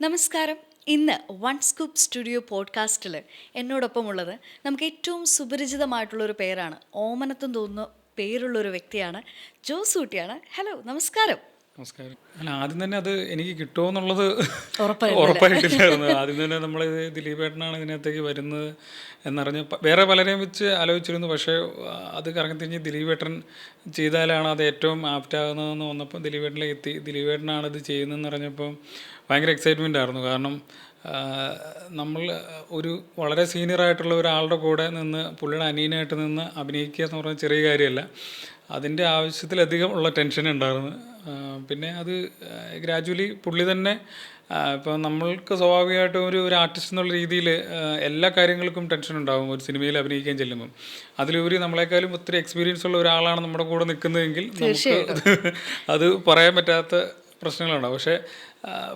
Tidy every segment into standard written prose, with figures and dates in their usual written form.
നമസ്കാരം. ഇന്ന് one scoop studio പോഡ്കാസ്റ്റിൽ എന്നോടൊപ്പം ഉള്ളത് നമുക്ക് ഏറ്റവും സുപരിചിതമായിട്ടുള്ളൊരു പേരാണ്. ഓമനത്തും തോന്നുന്ന പേരുള്ളൊരു വ്യക്തിയാണ്. ജോസൂട്ടിയാണ്. ഹലോ, നമസ്കാരം. നമസ്കാരം. അല്ല, ആദ്യം തന്നെ അത് എനിക്ക് കിട്ടുമോ എന്നുള്ളത് ഉറപ്പായിരുന്നില്ല. ഉറപ്പായിട്ടില്ലായിരുന്നു. ആദ്യം തന്നെ നമ്മൾ ദിലീപേട്ടനാണ് ഇതിനകത്തേക്ക് വരുന്നത് എന്നറിഞ്ഞ് വേറെ പലരെയും വെച്ച് ആലോചിച്ചിരുന്നു. പക്ഷേ അത് കറങ്ങി തിരിഞ്ഞ് ദിലീപേട്ടൻ ചെയ്താലാണ് അത് ഏറ്റവും ആപ്റ്റാകുന്നതെന്ന് വന്നപ്പോൾ ദിലീപേട്ടനിലേക്ക് എത്തി. ദിലീപേട്ടനാണ് ഇത് ചെയ്യുന്നതെന്ന് അറിഞ്ഞപ്പോൾ ഭയങ്കര എക്സൈറ്റ്മെൻ്റ് ആയിരുന്നു. കാരണം നമ്മൾ ഒരു വളരെ സീനിയറായിട്ടുള്ള ഒരാളുടെ കൂടെ നിന്ന് പുള്ളിയുടെ അനിയനായിട്ട് നിന്ന് അഭിനയിക്കുക എന്ന് പറഞ്ഞാൽ ചെറിയ കാര്യമല്ല. അതിൻ്റെ ആവശ്യത്തിലധികം ഉള്ള ടെൻഷൻ ഉണ്ടായിരുന്നു. പിന്നെ അത് ഗ്രാജുവലി പുള്ളി തന്നെ ഇപ്പോൾ നമ്മൾക്ക് സ്വാഭാവികമായിട്ടും ഒരു ആർട്ടിസ്റ്റ് എന്നുള്ള രീതിയിൽ എല്ലാ കാര്യങ്ങൾക്കും ടെൻഷൻ ഉണ്ടാകും ഒരു സിനിമയിൽ അഭിനയിക്കാൻ ചെല്ലുമ്പം. അതിലുപരി നമ്മളെക്കാളും ഒത്തിരി എക്സ്പീരിയൻസ് ഉള്ള ഒരാളാണ് നമ്മുടെ കൂടെ നിൽക്കുന്നതെങ്കിൽ നമുക്ക് അത് പറയാൻ പറ്റാത്ത പ്രശ്നങ്ങളുണ്ടാവും. പക്ഷേ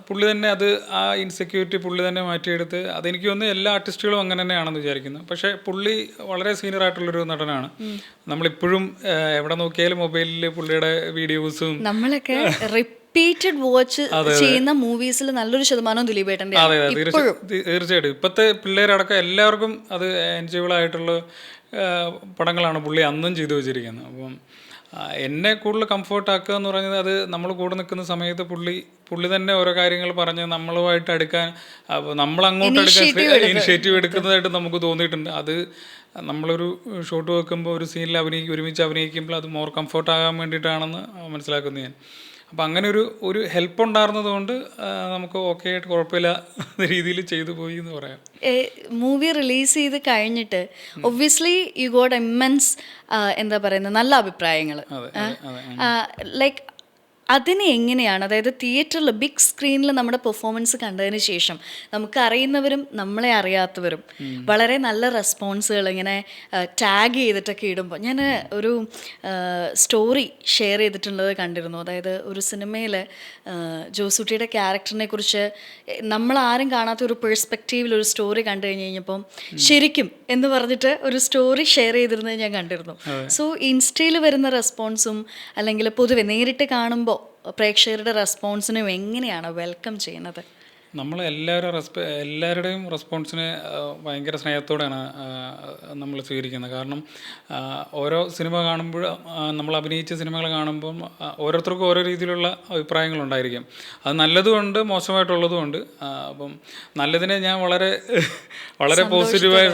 പുള്ളി തന്നെ അത് ആ ഇൻസെക്യൂരിറ്റി പുള്ളി തന്നെ മാറ്റിയെടുത്ത് അതെനിക്ക് തോന്നുന്നു എല്ലാ ആർട്ടിസ്റ്റുകളും അങ്ങനെ തന്നെയാണെന്ന് വിചാരിക്കുന്നു. പക്ഷേ പുള്ളി വളരെ സീനിയർ ആയിട്ടുള്ളൊരു നടനാണ്. നമ്മളിപ്പോഴും എവിടെ നോക്കിയാലും മൊബൈലിൽ പുള്ളിയുടെ വീഡിയോസും നമ്മളൊക്കെ റിപ്പീറ്റഡ് വാച്ച് ചെയ്യുന്ന മൂവീസിൽ നല്ലൊരു ശതമാനം ദിലീപേട്ടൻ്റെ. അതെ, തീർച്ചയായിട്ടും ഇപ്പോഴത്തെ പിള്ളേരടക്കം എല്ലാവർക്കും അത് എൻജോയബിൾ ആയിട്ടുള്ള പടങ്ങളാണ് പുള്ളി അന്നും ചെയ്തു വെച്ചിരിക്കുന്നത്. അപ്പം എന്നെ കൂടുതൽ കംഫർട്ടാക്കുക എന്ന് പറയുന്നത് അത് നമ്മൾ കൂടെ നിൽക്കുന്ന സമയത്ത് പുള്ളി തന്നെ ഓരോ കാര്യങ്ങൾ പറഞ്ഞ് നമ്മളുമായിട്ട് അടുക്കാൻ, അപ്പോൾ നമ്മൾ അങ്ങോട്ട് അടുക്കാൻ ഇനിഷ്യേറ്റീവ് എടുക്കുന്നതായിട്ട് നമുക്ക് തോന്നിയിട്ടുണ്ട്. അത് നമ്മളൊരു ഷോട്ട് വെക്കുമ്പോൾ ഒരു സീനിൽ ഒരുമിച്ച് അഭിനയിക്കുമ്പോൾ അത് മോർ കംഫർട്ടാകാൻ വേണ്ടിയിട്ടാണെന്ന് മനസ്സിലാക്കുന്നു ഞാൻ. അപ്പം അങ്ങനെ ഒരു ഹെൽപ്പ് ഉണ്ടായിരുന്നത് കൊണ്ട് നമുക്ക് ഓക്കെ ആയിട്ട് കുഴപ്പമില്ല രീതിയിൽ ചെയ്തു പോയി എന്ന് പറയാം. മൂവി റിലീസ് ചെയ്ത് കഴിഞ്ഞിട്ട് ഒബ്വിയസ്ലി യു ഗോട്ട് ഇമ്മൻസ് എന്താ പറയുന്നത് നല്ല അഭിപ്രായങ്ങൾ. ലൈക്ക് അതിനെ എങ്ങനെയാണ്, അതായത് തിയേറ്ററിൽ ബിഗ് സ്ക്രീനിൽ നമ്മുടെ പെർഫോമൻസ് കണ്ടതിന് ശേഷം നമുക്ക് അറിയുന്നവരും നമ്മളെ അറിയാത്തവരും വളരെ നല്ല റെസ്പോൺസുകൾ ഇങ്ങനെ ടാഗ് ചെയ്തിട്ടൊക്കെ ഇടുമ്പോൾ ഞാൻ ഒരു സ്റ്റോറി ഷെയർ ചെയ്തിട്ടുള്ളത് കണ്ടിരുന്നു. അതായത് ഒരു സിനിമയിൽ ജോസൂട്ടിയുടെ ക്യാരക്ടറിനെ കുറിച്ച് നമ്മളാരും കാണാത്ത ഒരു പേഴ്സ്പെക്റ്റീവിൽ ഒരു സ്റ്റോറി കണ്ടു കഴിഞ്ഞപ്പം ശരിക്കും എന്ന് പറഞ്ഞിട്ട് ഒരു സ്റ്റോറി ഷെയർ ചെയ്തിരുന്നത് ഞാൻ കണ്ടിരുന്നു. സോ ഇൻസ്റ്റയിൽ വരുന്ന റെസ്പോൺസും അല്ലെങ്കിൽ പൊതുവെ നേരിട്ട് കാണുമ്പോൾ പ്രേക്ഷകരുടെ റെസ്പോൺസിനും എങ്ങനെയാണ് വെൽക്കം ചെയ്യുന്നത്? നമ്മൾ എല്ലാവരുടെയും റെസ്പോൺസിനെ ഭയങ്കര സ്നേഹത്തോടെയാണ് നമ്മൾ സ്വീകരിക്കുന്നത്. കാരണം ഓരോ സിനിമ കാണുമ്പോൾ നമ്മൾ അഭിനയിച്ച സിനിമകൾ കാണുമ്പം ഓരോരുത്തർക്കും ഓരോ രീതിയിലുള്ള അഭിപ്രായങ്ങളുണ്ടായിരിക്കും. അത് നല്ലതുമുണ്ട് മോശമായിട്ടുള്ളതുമുണ്ട്. അപ്പം നല്ലതിനെ ഞാൻ വളരെ പോസിറ്റീവായി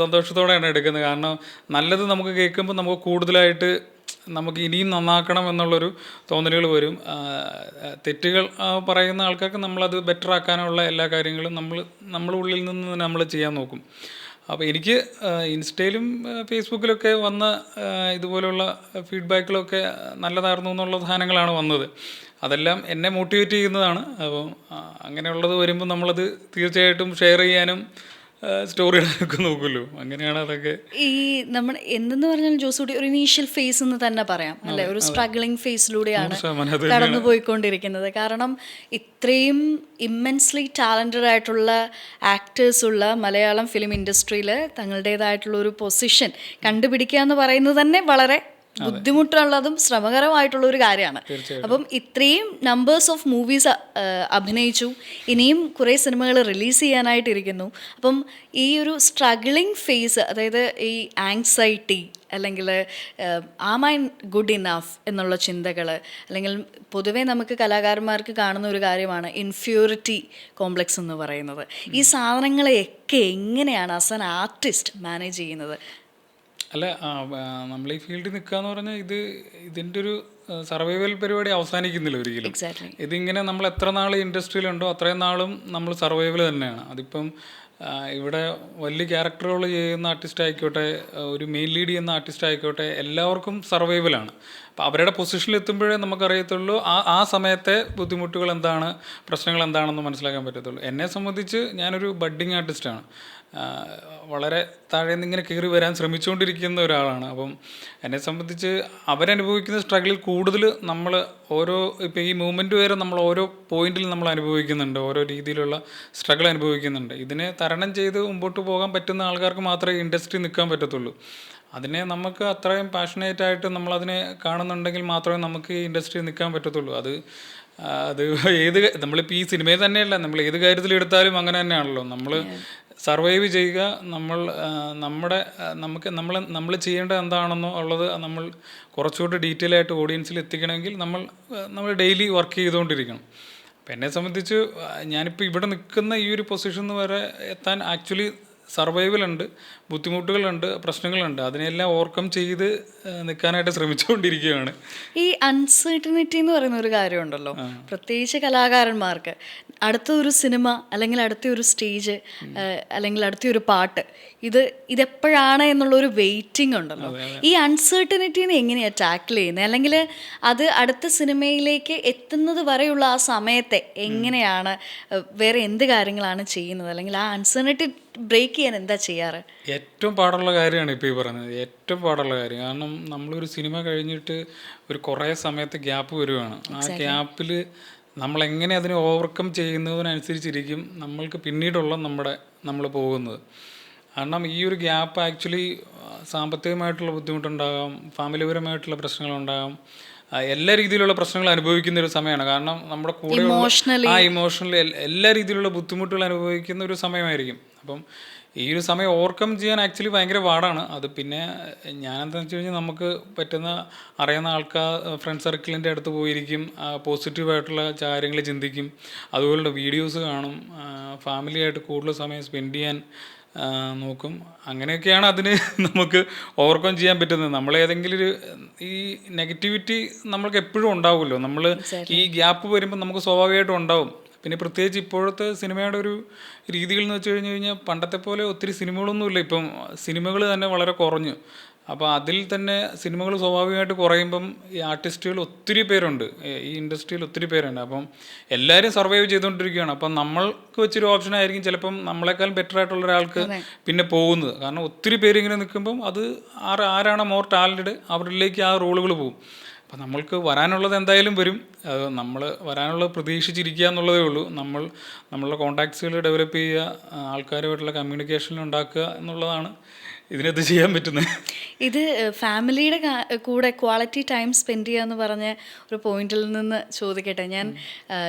സന്തോഷത്തോടെയാണ് എടുക്കുന്നത്. കാരണം നല്ലത് നമുക്ക് കേൾക്കുമ്പോൾ നമുക്ക് കൂടുതലായിട്ട് നമുക്ക് ഇനിയും നന്നാക്കണം എന്നുള്ളൊരു തോന്നലുകൾ വരും. തെറ്റുകൾ പറയുന്ന ആൾക്കാർക്ക് നമ്മളത് ബെറ്റർ ആക്കാനുള്ള എല്ലാ കാര്യങ്ങളും നമ്മുടെ ഉള്ളിൽ നിന്ന് നമ്മൾ ചെയ്യാൻ നോക്കും. അപ്പോൾ എനിക്ക് ഇൻസ്റ്റയിലും ഫേസ്ബുക്കിലൊക്കെ വന്ന ഇതുപോലെയുള്ള ഫീഡ്ബാക്കുകളൊക്കെ നല്ലതായിരുന്നു എന്നുള്ള സാധനങ്ങളാണ് വന്നത്. അതെല്ലാം എന്നെ മോട്ടിവേറ്റ് ചെയ്യുന്നതാണ്. അപ്പം അങ്ങനെയുള്ളത് വരുമ്പോൾ നമ്മളത് തീർച്ചയായിട്ടും ഷെയർ ചെയ്യാനും സ്റ്റോറി ഇടാനൊക്കെ നോക്കുമല്ലോ. അങ്ങനെയാണ് അതൊക്കെ. ഈ നമ്മൾ എന്തെന്ന് പറഞ്ഞാൽ ജോസൂട്ടി ഒരു ഇനീഷ്യൽ ഫേസ് എന്ന് തന്നെ പറയാം അല്ലേ, ഒരു സ്ട്രഗ്ലിംഗ് ഫേസിലൂടെയാണ് കടന്നു പോയിക്കൊണ്ടിരിക്കുന്നത്. കാരണം ഇത്രയും ഇമ്മൻസ്ലി ടാലൻറ്റഡ് ആയിട്ടുള്ള ആക്ടേഴ്സ് ഉള്ള മലയാളം ഫിലിം ഇൻഡസ്ട്രിയിൽ തങ്ങളുടേതായിട്ടുള്ള ഒരു പൊസിഷൻ കണ്ടുപിടിക്കുക എന്ന് പറയുന്നത് തന്നെ വളരെ ബുദ്ധിമുട്ടുള്ളതും ശ്രമകരമായിട്ടുള്ള ഒരു കാര്യമാണ്. അപ്പം ഇത്രയും നമ്പേഴ്സ് ഓഫ് മൂവീസ് അഭിനയിച്ചു, ഇനിയും കുറേ സിനിമകൾ റിലീസ് ചെയ്യാനായിട്ടിരിക്കുന്നു. അപ്പം ഈ ഒരു സ്ട്രഗ്ലിംഗ് ഫേസ്, അതായത് ഈ ആങ്സൈറ്റി അല്ലെങ്കിൽ ആം ഐ ഗുഡ് ഇനഫ് എന്നുള്ള ചിന്തകൾ, അല്ലെങ്കിൽ പൊതുവേ നമുക്ക് കലാകാരന്മാർക്ക് കാണുന്ന ഒരു കാര്യമാണ് ഇൻഫ്യൂരിറ്റി കോംപ്ലക്സ് എന്ന് പറയുന്നത്. ഈ സാധനങ്ങളെയൊക്കെ എങ്ങനെയാണ് ആസ് ആൻ ആർട്ടിസ്റ്റ് മാനേജ് ചെയ്യുന്നത്? അല്ല, നമ്മൾ ഈ ഫീൽഡിൽ നിൽക്കുക എന്ന് പറഞ്ഞാൽ ഇതിൻ്റെ ഒരു സർവൈവൽ പരിപാടി അവസാനിക്കുന്നില്ല ഒരിക്കലും. ഇതിങ്ങനെ നമ്മൾ എത്ര നാൾ ഇൻഡസ്ട്രിയിലുണ്ടോ അത്രയും നാളും നമ്മൾ സർവൈവൽ തന്നെയാണ്. അതിപ്പം ഇവിടെ വലിയ ക്യാരക്ടർ റോൾ ചെയ്യുന്ന ആർട്ടിസ്റ്റ് ആയിക്കോട്ടെ, ഒരു മെയിൻ ലീഡ് ചെയ്യുന്ന ആർട്ടിസ്റ്റ് ആയിക്കോട്ടെ, എല്ലാവർക്കും സർവൈവലാണ്. അപ്പോൾ അവരുടെ പൊസിഷനിൽ എത്തുമ്പോഴേ നമുക്കറിയത്തുള്ളൂ ആ സമയത്തെ ബുദ്ധിമുട്ടുകൾ എന്താണ്, പ്രശ്നങ്ങൾ എന്താണെന്ന് മനസ്സിലാക്കാൻ പറ്റത്തുള്ളൂ. എന്നെ സംബന്ധിച്ച് ഞാനൊരു ബഡ്ഡിങ് ആർട്ടിസ്റ്റാണ്. വളരെ താഴെ നിന്ന് ഇങ്ങനെ കയറി വരാൻ ശ്രമിച്ചുകൊണ്ടിരിക്കുന്ന ഒരാളാണ്. അപ്പം എന്നെ സംബന്ധിച്ച് അവരനുഭവിക്കുന്ന സ്ട്രഗിളിൽ കൂടുതൽ നമ്മൾ ഇപ്പോൾ ഈ മൂവ്മെൻറ്റ് വരെ നമ്മൾ ഓരോ പോയിന്റിൽ നമ്മൾ അനുഭവിക്കുന്നുണ്ട്, ഓരോ രീതിയിലുള്ള സ്ട്രഗിൾ അനുഭവിക്കുന്നുണ്ട്. ഇതിനെ തരണം ചെയ്ത് മുമ്പോട്ട് പോകാൻ പറ്റുന്ന ആൾക്കാർക്ക് മാത്രമേ ഇൻഡസ്ട്രി നിൽക്കാൻ പറ്റത്തുള്ളൂ. അതിനെ നമുക്ക് അത്രയും പാഷനേറ്റ് ആയിട്ട് നമ്മളതിനെ കാണുന്നുണ്ടെങ്കിൽ മാത്രമേ നമുക്ക് ഈ ഇൻഡസ്ട്രിയിൽ നിൽക്കാൻ പറ്റത്തുള്ളൂ. അത് അത് നമ്മളിപ്പോൾ ഈ സിനിമയിൽ തന്നെയല്ല, നമ്മൾ ഏത് കാര്യത്തിലെടുത്താലും അങ്ങനെ തന്നെയാണല്ലോ. നമ്മൾ സർവൈവ് ചെയ്യുക, നമ്മൾ ചെയ്യേണ്ടത് എന്താണെന്നോ ഉള്ളത് നമ്മൾ കുറച്ചുകൂടി ഡീറ്റെയിൽ ആയിട്ട് ഓഡിയൻസിൽ എത്തിക്കണമെങ്കിൽ നമ്മൾ ഡെയിലി വർക്ക് ചെയ്തുകൊണ്ടിരിക്കണം. അപ്പം എന്നെ സംബന്ധിച്ച് ഞാനിപ്പോൾ ഇവിടെ നിൽക്കുന്ന ഈ ഒരു പൊസിഷൻ വരെ എത്താൻ ആക്ച്വലി സർവൈവലുണ്ട്, ബുദ്ധിമുട്ടുകളുണ്ട്, പ്രശ്നങ്ങളുണ്ട്. അതിനെല്ലാം ഓവർകം ചെയ്ത് നിൽക്കാനായിട്ട് ശ്രമിച്ചുകൊണ്ടിരിക്കുകയാണ്. ഈ അൺസർട്ടനിറ്റി എന്ന് പറയുന്ന ഒരു കാര്യമുണ്ടല്ലോ, പ്രത്യേകിച്ച് കലാകാരന്മാർക്ക്. അടുത്ത ഒരു സിനിമ അല്ലെങ്കിൽ അടുത്ത ഒരു സ്റ്റേജ് അല്ലെങ്കിൽ അടുത്ത ഒരു പാട്ട്, ഇതെപ്പോഴാണ് എന്നുള്ളൊരു വെയിറ്റിംഗ് ഉണ്ടല്ലോ. ഈ അൺസർട്ടനിറ്റീനെ എങ്ങനെയാണ് ടാക്കിൾ ചെയ്യുന്നത്? അല്ലെങ്കിൽ അത് അടുത്ത സിനിമയിലേക്ക് എത്തുന്നത് വരെയുള്ള ആ സമയത്തെ എങ്ങനെയാണ്, വേറെ എന്ത് കാര്യങ്ങളാണ് ചെയ്യുന്നത്? അല്ലെങ്കിൽ ആ അൺസർട്ടനിറ്റി ബ്രേക്ക് ചെയ്യാൻ എന്താ ചെയ്യാറ്? ഏറ്റവും പാടുള്ള കാര്യമാണ് ഇപ്പോൾ ഈ പറയുന്നത്, ഏറ്റവും പാടുള്ള കാര്യം. കാരണം നമ്മളൊരു സിനിമ കഴിഞ്ഞിട്ട് ഒരു കുറേ സമയത്ത് ഗ്യാപ്പ് വരുവാണ്. ആ ഗ്യാപ്പിൽ നമ്മളെങ്ങനെ അതിനെ ഓവർകം ചെയ്യുന്നതിനനുസരിച്ചിരിക്കും നമ്മൾക്ക് പിന്നീടുള്ള നമ്മൾ പോകുന്നത്. കാരണം ഈ ഒരു ഗ്യാപ്പ് ആക്ച്വലി സാമ്പത്തികമായിട്ടുള്ള ബുദ്ധിമുട്ടുണ്ടാകാം, ഫാമിലിപരമായിട്ടുള്ള പ്രശ്നങ്ങളുണ്ടാകാം, എല്ലാ രീതിയിലുള്ള പ്രശ്നങ്ങൾ അനുഭവിക്കുന്ന ഒരു സമയമാണ്. കാരണം നമ്മുടെ കൂടെ ഇമോഷണലി എല്ലാ രീതിയിലുള്ള ബുദ്ധിമുട്ടുകൾ അനുഭവിക്കുന്ന ഒരു സമയമായിരിക്കും. അപ്പം ഈ ഒരു സമയം ഓവർകം ചെയ്യാൻ ആക്ച്വലി ഭയങ്കര പാടാണ്. അത് പിന്നെ ഞാനെന്താണെന്ന് വെച്ച് കഴിഞ്ഞാൽ നമുക്ക് പറ്റുന്ന അറിയുന്ന ആൾക്കാർ ഫ്രണ്ട് സർക്കിളിൻ്റെ അടുത്ത് പോയിരിക്കും, പോസിറ്റീവായിട്ടുള്ള കാര്യങ്ങൾ ചിന്തിക്കും, അതുപോലുള്ള വീഡിയോസ് കാണും, ഫാമിലിയായിട്ട് കൂടുതൽ സമയം സ്പെൻഡ് ചെയ്യാൻ നോക്കും. അങ്ങനെയൊക്കെയാണ് അതിന് നമുക്ക് ഓവർകം ചെയ്യാൻ പറ്റുന്നത്. നമ്മളേതെങ്കിലും ഈ നെഗറ്റിവിറ്റി നമ്മൾക്ക് എപ്പോഴും ഉണ്ടാവുമല്ലോ. നമ്മൾ ഈ ഗ്യാപ്പ് വരുമ്പോൾ നമുക്ക് സ്വാഭാവികമായിട്ടും ഉണ്ടാവും. പിന്നെ പ്രത്യേകിച്ച് ഇപ്പോഴത്തെ സിനിമയുടെ ഒരു രീതികൾ എന്ന് വെച്ച് കഴിഞ്ഞാൽ പണ്ടത്തെ പോലെ ഒത്തിരി സിനിമകളൊന്നുമില്ല. ഇപ്പം സിനിമകൾ തന്നെ വളരെ കുറഞ്ഞു. അപ്പോൾ അതിൽ തന്നെ സിനിമകൾ സ്വാഭാവികമായിട്ട് കുറയുമ്പം ഈ ആർട്ടിസ്റ്റുകൾ ഒത്തിരി പേരുണ്ട്, ഈ ഇൻഡസ്ട്രിയിൽ ഒത്തിരി പേരുണ്ട്. അപ്പം എല്ലാവരും സർവൈവ് ചെയ്തുകൊണ്ടിരിക്കുകയാണ്. അപ്പം നമ്മൾക്ക് വെച്ചൊരു ഓപ്ഷൻ ആയിരിക്കും ചിലപ്പം നമ്മളെക്കാൾ ബെറ്റർ ആയിട്ടുള്ള ഒരാൾക്ക് പിന്നെ പോകുന്നത്. കാരണം ഒത്തിരി പേര് ഇങ്ങനെ നിൽക്കുമ്പം അത് ആരാണ് മോർ ടാലൻറ്റഡ് അവരിലേക്ക് ആ റോളുകൾ പോകും. അപ്പം നമ്മൾക്ക് വരാനുള്ളത് എന്തായാലും വരും. അത് നമ്മൾ വരാനുള്ളത് പ്രതീക്ഷിച്ചിരിക്കുക എന്നുള്ളതേ ഉള്ളൂ. നമ്മളുടെ കോൺടാക്ട്സുകൾ ഡെവലപ്പ് ചെയ്യുക, ആൾക്കാരുമായിട്ടുള്ള കമ്മ്യൂണിക്കേഷൻ ഉണ്ടാക്കുക എന്നുള്ളതാണ് ഇതിനകത്ത് ചെയ്യാൻ പറ്റുന്നത്. ഇത് ഫാമിലിയുടെ കൂടെ ക്വാളിറ്റി ടൈം സ്പെൻഡ് ചെയ്യുക എന്ന് പറഞ്ഞ ഒരു പോയിന്റിൽ നിന്ന് ചോദിക്കട്ടെ. ഞാൻ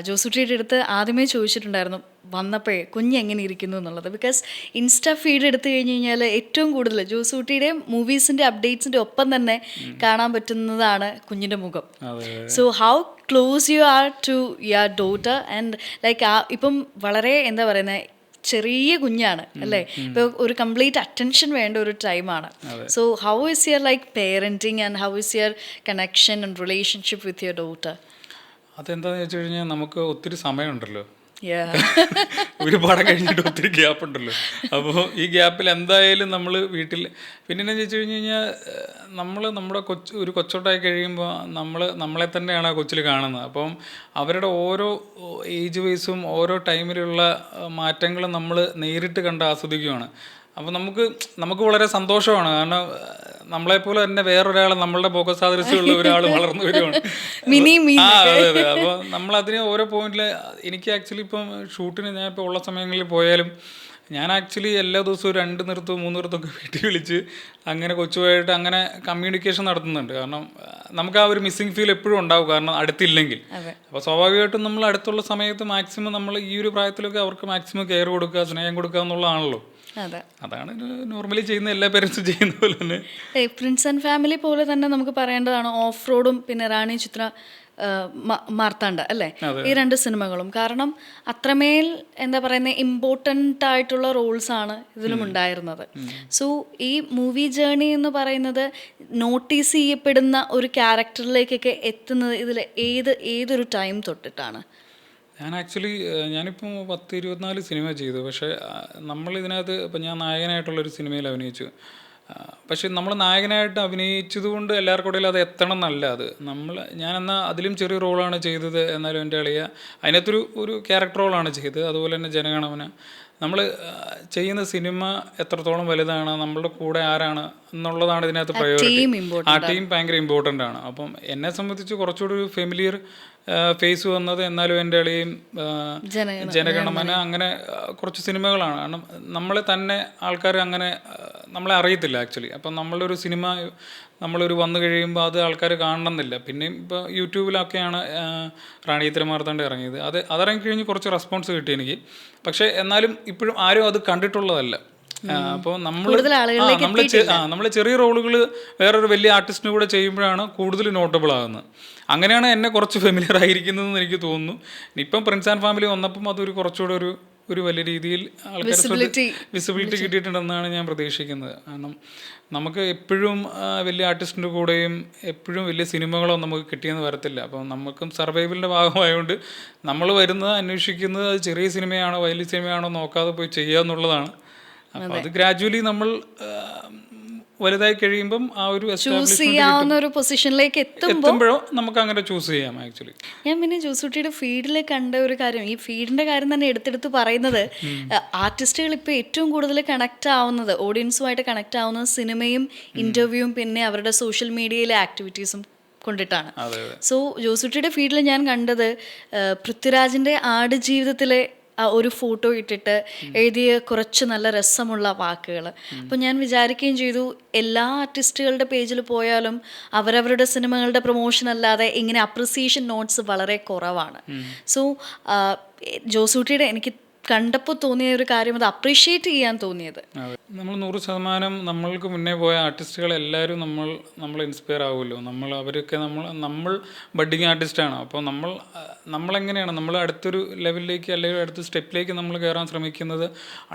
ജോസൂട്ടിയുടെ അടുത്ത് ആദ്യമേ ചോദിച്ചിട്ടുണ്ടായിരുന്നു വന്നപ്പോഴേ കുഞ്ഞെങ്ങനെ ഇരിക്കുന്നു എന്നുള്ളത്. ബിക്കോസ് ഇൻസ്റ്റാ ഫീഡ് എടുത്തു കഴിഞ്ഞ് കഴിഞ്ഞാൽ ഏറ്റവും കൂടുതൽ ജോസൂട്ടിയുടെ മൂവീസിൻ്റെ അപ്ഡേറ്റ്സിൻ്റെ ഒപ്പം തന്നെ കാണാൻ പറ്റുന്നതാണ് കുഞ്ഞിൻ്റെ മുഖം. So how close you are to your daughter and like ഇപ്പം വളരെ എന്താ പറയുന്നത്, ചെറിയ കുഞ്ഞാണ് അല്ലേ, ഇപ്പോൾ ഒരു കംപ്ലീറ്റ് അറ്റൻഷൻ വേണ്ട ഒരു ടൈമാണ്. So how is your like parenting and how is your connection and relationship with your daughter? അതെന്താണെന്ന് വെച്ച് കഴിഞ്ഞാൽ നമുക്ക് ഒത്തിരി സമയമുണ്ടല്ലോ, ഒരു പടം കഴിഞ്ഞിട്ട് ഒത്തിരി ഗ്യാപ്പ് ഉണ്ടല്ലോ. അപ്പോൾ ഈ ഗ്യാപ്പിൽ എന്തായാലും നമ്മൾ വീട്ടിൽ പിന്നെ എന്താ വെച്ച് കഴിഞ്ഞ് കഴിഞ്ഞാൽ നമ്മുടെ ഒരു കൊച്ചോട്ടായി കഴിയുമ്പോൾ നമ്മളെ തന്നെയാണ് ആ കൊച്ചിൽ കാണുന്നത്. അപ്പം അവരുടെ ഓരോ ഏജ് വൈസും ഓരോ ടൈമിലുള്ള മാറ്റങ്ങളും നമ്മൾ നേരിട്ട് കണ്ട് ആസ്വദിക്കുകയാണ്. അപ്പോൾ നമുക്ക് വളരെ സന്തോഷമാണ്. കാരണം നമ്മളെപ്പോലെ തന്നെ വേറൊരാൾ നമ്മളുടെ മുഖസാദൃശ്യമുള്ള ഒരാൾ വളർന്നു വരുവാണ്. അതെ. അപ്പോൾ നമ്മളതിന് ഓരോ പോയിന്റിൽ എനിക്ക് ആക്ച്വലി ഇപ്പം ഷൂട്ടിന് ഞാൻ ഇപ്പോൾ ഉള്ള സമയങ്ങളിൽ പോയാലും ഞാൻ ആക്ച്വലി എല്ലാ ദിവസവും 2 നിർത്തവും 3 നിർത്തമൊക്കെ വീട്ടിൽ വിളിച്ച് അങ്ങനെ കൊച്ചുമായിട്ട് അങ്ങനെ കമ്മ്യൂണിക്കേഷൻ നടത്തുന്നുണ്ട്. കാരണം നമുക്ക് ആ ഒരു മിസ്സിങ് ഫീൽ എപ്പോഴും ഉണ്ടാവും, കാരണം അടുത്തില്ലെങ്കിൽ. അപ്പോൾ സ്വാഭാവികമായിട്ടും നമ്മൾ അടുത്തുള്ള സമയത്ത് മാക്സിമം നമ്മൾ ഈ ഒരു പ്രായത്തിലൊക്കെ അവർക്ക് മാക്സിമം കെയർ കൊടുക്കുക, സ്നേഹം കൊടുക്കുക എന്നുള്ളതാണല്ലോ. അതാണ് നോർമലി ചെയ്യുന്ന എല്ലാ പേരൻസും ചെയ്യുന്ന പോലെ തന്നെ. പ്രിൻസ് ആൻഡ് ഫാമിലി പോലെ തന്നെ നമുക്ക് പറയേണ്ടതാണ് ഓഫ് റോഡും പിന്നെ റാണി ചിത്ര മാർത്താണ്ഡ അല്ലേ, ഈ 2 സിനിമകളും. കാരണം അത്രമേൽ എന്താ പറയുന്നത് ഇമ്പോർട്ടൻ്റ് ആയിട്ടുള്ള റോൾസാണ് ഇതിലും ഉണ്ടായിരുന്നത്. സോ ഈ മൂവി ജേർണി എന്ന് പറയുന്നത് നോട്ടീസ് ചെയ്യപ്പെടുന്ന ഒരു ക്യാരക്ടറിലേക്കൊക്കെ എത്തുന്നത് ഇതിൽ ഏതൊരു ടൈം തൊട്ടിട്ടാണ്? ഞാൻ ആക്ച്വലി ഞാനിപ്പോൾ 10-24 സിനിമ ചെയ്തു. പക്ഷേ നമ്മളിതിനകത്ത് ഇപ്പം ഞാൻ നായകനായിട്ടുള്ളൊരു സിനിമയിൽ അഭിനയിച്ചു. പക്ഷെ നമ്മൾ നായകനായിട്ട് അഭിനയിച്ചത് കൊണ്ട് എല്ലാവർക്കും ഇടയിൽ അത് എത്തണം എന്നല്ല. അത് ഞാനെന്നാൽ അതിലും ചെറിയ റോളാണ് ചെയ്തത്, എന്നാലും എൻ്റെ അളിയ അതിനകത്തൊരു ക്യാരക്ടർ റോളാണ് ചെയ്തത്. അതുപോലെ തന്നെ ജനഗണമന. നമ്മൾ ചെയ്യുന്ന സിനിമ എത്രത്തോളം വലുതാണ്, നമ്മളുടെ കൂടെ ആരാണ് എന്നുള്ളതാണ് ഇതിനകത്ത് പ്രയോറിറ്റി. ആ ടീം ഭയങ്കര ഇമ്പോർട്ടൻ്റ് ആണ്. അപ്പം എന്നെ സംബന്ധിച്ച് കുറച്ചുകൂടി ഒരു ഫെമിലിയർ ഫേസ് വന്നത് എന്നാലും എൻ്റെ അളിയും, ജനഗണമന, അങ്ങനെ കുറച്ച് സിനിമകളാണ്. കാരണം നമ്മളെ തന്നെ ആൾക്കാർ അങ്ങനെ നമ്മളെ അറിയത്തില്ല ആക്ച്വലി. അപ്പം നമ്മളൊരു സിനിമ നമ്മളൊരു വന്നു കഴിയുമ്പോൾ അത് ആൾക്കാർ കാണണമെന്നില്ല. പിന്നെയും ഇപ്പോൾ യൂട്യൂബിലൊക്കെയാണ് റാണിയത്തിര മാർത്താണ്ഡ ഇറങ്ങിയത്. അതിറങ്ങി കഴിഞ്ഞ് കുറച്ച് റെസ്പോൺസ് കിട്ടി എനിക്ക്. പക്ഷേ എന്നാലും ഇപ്പോഴും ആരും അത് കണ്ടിട്ടുള്ളതല്ല. അപ്പോൾ നമ്മൾ ചെറിയ റോളുകൾ വേറൊരു വലിയ ആർട്ടിസ്റ്റിന് കൂടെ ചെയ്യുമ്പോഴാണ് കൂടുതൽ നോട്ടബിൾ ആകുന്നത്. അങ്ങനെയാണ് എന്നെ കുറച്ച് ഫെമിലിയർ ആയിരിക്കുന്നതെന്ന് എനിക്ക് തോന്നുന്നു. ഇപ്പം പ്രിൻസ് ആൻഡ് ഫാമിലി വന്നപ്പം അതൊരു കുറച്ചുകൂടെ ഒരു വലിയ രീതിയിൽ ആൾക്കാർ വിസിബിലിറ്റി കിട്ടിയിട്ടുണ്ടെന്നാണ് ഞാൻ പ്രതീക്ഷിക്കുന്നത്. കാരണം നമുക്ക് എപ്പോഴും വലിയ ആർട്ടിസ്റ്റിൻ്റെ കൂടെയും എപ്പോഴും വലിയ സിനിമകളോ നമുക്ക് കിട്ടിയെന്ന് വരത്തില്ല. അപ്പം നമുക്കും സർവൈവലിൻ്റെ ഭാഗമായതുകൊണ്ട് നമ്മൾ വരുന്നത് അന്വേഷിക്കുന്നത് അത് ചെറിയ സിനിമയാണോ വലിയ സിനിമയാണോ നോക്കാതെ പോയി ചെയ്യുക എന്നുള്ളതാണ്. അപ്പം അത് ഗ്രാജുവലി നമ്മൾ വലുതായി കഴിയുമ്പം ആ ഒരു ചൂസ് ചെയ്യാവുന്ന ഒരു പൊസിഷനിലേക്ക് എത്തുമ്പോഴോ നമുക്ക് അങ്ങനെ ചൂസ് ചെയ്യാം ആക്ച്വലി. ഞാൻ പിന്നെ ജോസൂട്ടിയുടെ ഫീൽഡിൽ കണ്ട ഒരു കാര്യം, ഈ ഫീൽഡിന്റെ കാര്യം തന്നെ എടുത്തെടുത്ത് പറയുന്നത്, ആർട്ടിസ്റ്റുകൾ ഇപ്പോൾ ഏറ്റവും കൂടുതൽ കണക്ട് ആവുന്നത്, ഓഡിയൻസുമായിട്ട് കണക്ട് ആവുന്നത് സിനിമയും ഇന്റർവ്യൂവും പിന്നെ അവരുടെ സോഷ്യൽ മീഡിയയിലെ ആക്ടിവിറ്റീസും കൊണ്ടിട്ടാണ്. സോ ജോസൂട്ടിയുടെ ഫീൽഡിൽ ഞാൻ കണ്ടത് പൃഥ്വിരാജിന്റെ ആടുജീവിതത്തിലെ ഒരു ഫോട്ടോ ഇട്ടിട്ട് എഴുതിയ കുറച്ച് നല്ല രസമുള്ള വാക്കുകൾ. അപ്പോൾ ഞാൻ വിചാരിക്കുകയും ചെയ്തു, എല്ലാ ആർട്ടിസ്റ്റുകളുടെ പേജിൽ പോയാലും അവരവരുടെ സിനിമകളുടെ പ്രൊമോഷൻ അല്ലാതെ ഇങ്ങനെ അപ്രിസിയേഷൻ നോട്ട്സ് വളരെ കുറവാണ്. സോ ജോസൂട്ടിയുടെ എനിക്ക് കണ്ടപ്പോൾ തോന്നിയ ഒരു കാര്യം, അത് അപ്രീഷിയേറ്റ് ചെയ്യാൻ തോന്നിയത്. നമ്മൾ 100% നമ്മൾക്ക് മുന്നേ പോയ ആർട്ടിസ്റ്റുകൾ എല്ലാവരും നമ്മൾ ഇൻസ്പയർ ആവുമല്ലോ. അവരൊക്കെ നമ്മൾ ബഡ്ഡിങ് ആർട്ടിസ്റ്റാണ്. അപ്പോൾ നമ്മളെങ്ങനെയാണ് നമ്മൾ അടുത്തൊരു ലെവലിലേക്ക് അല്ലെങ്കിൽ അടുത്ത സ്റ്റെപ്പിലേക്ക് നമ്മൾ കയറാൻ ശ്രമിക്കുന്നത്,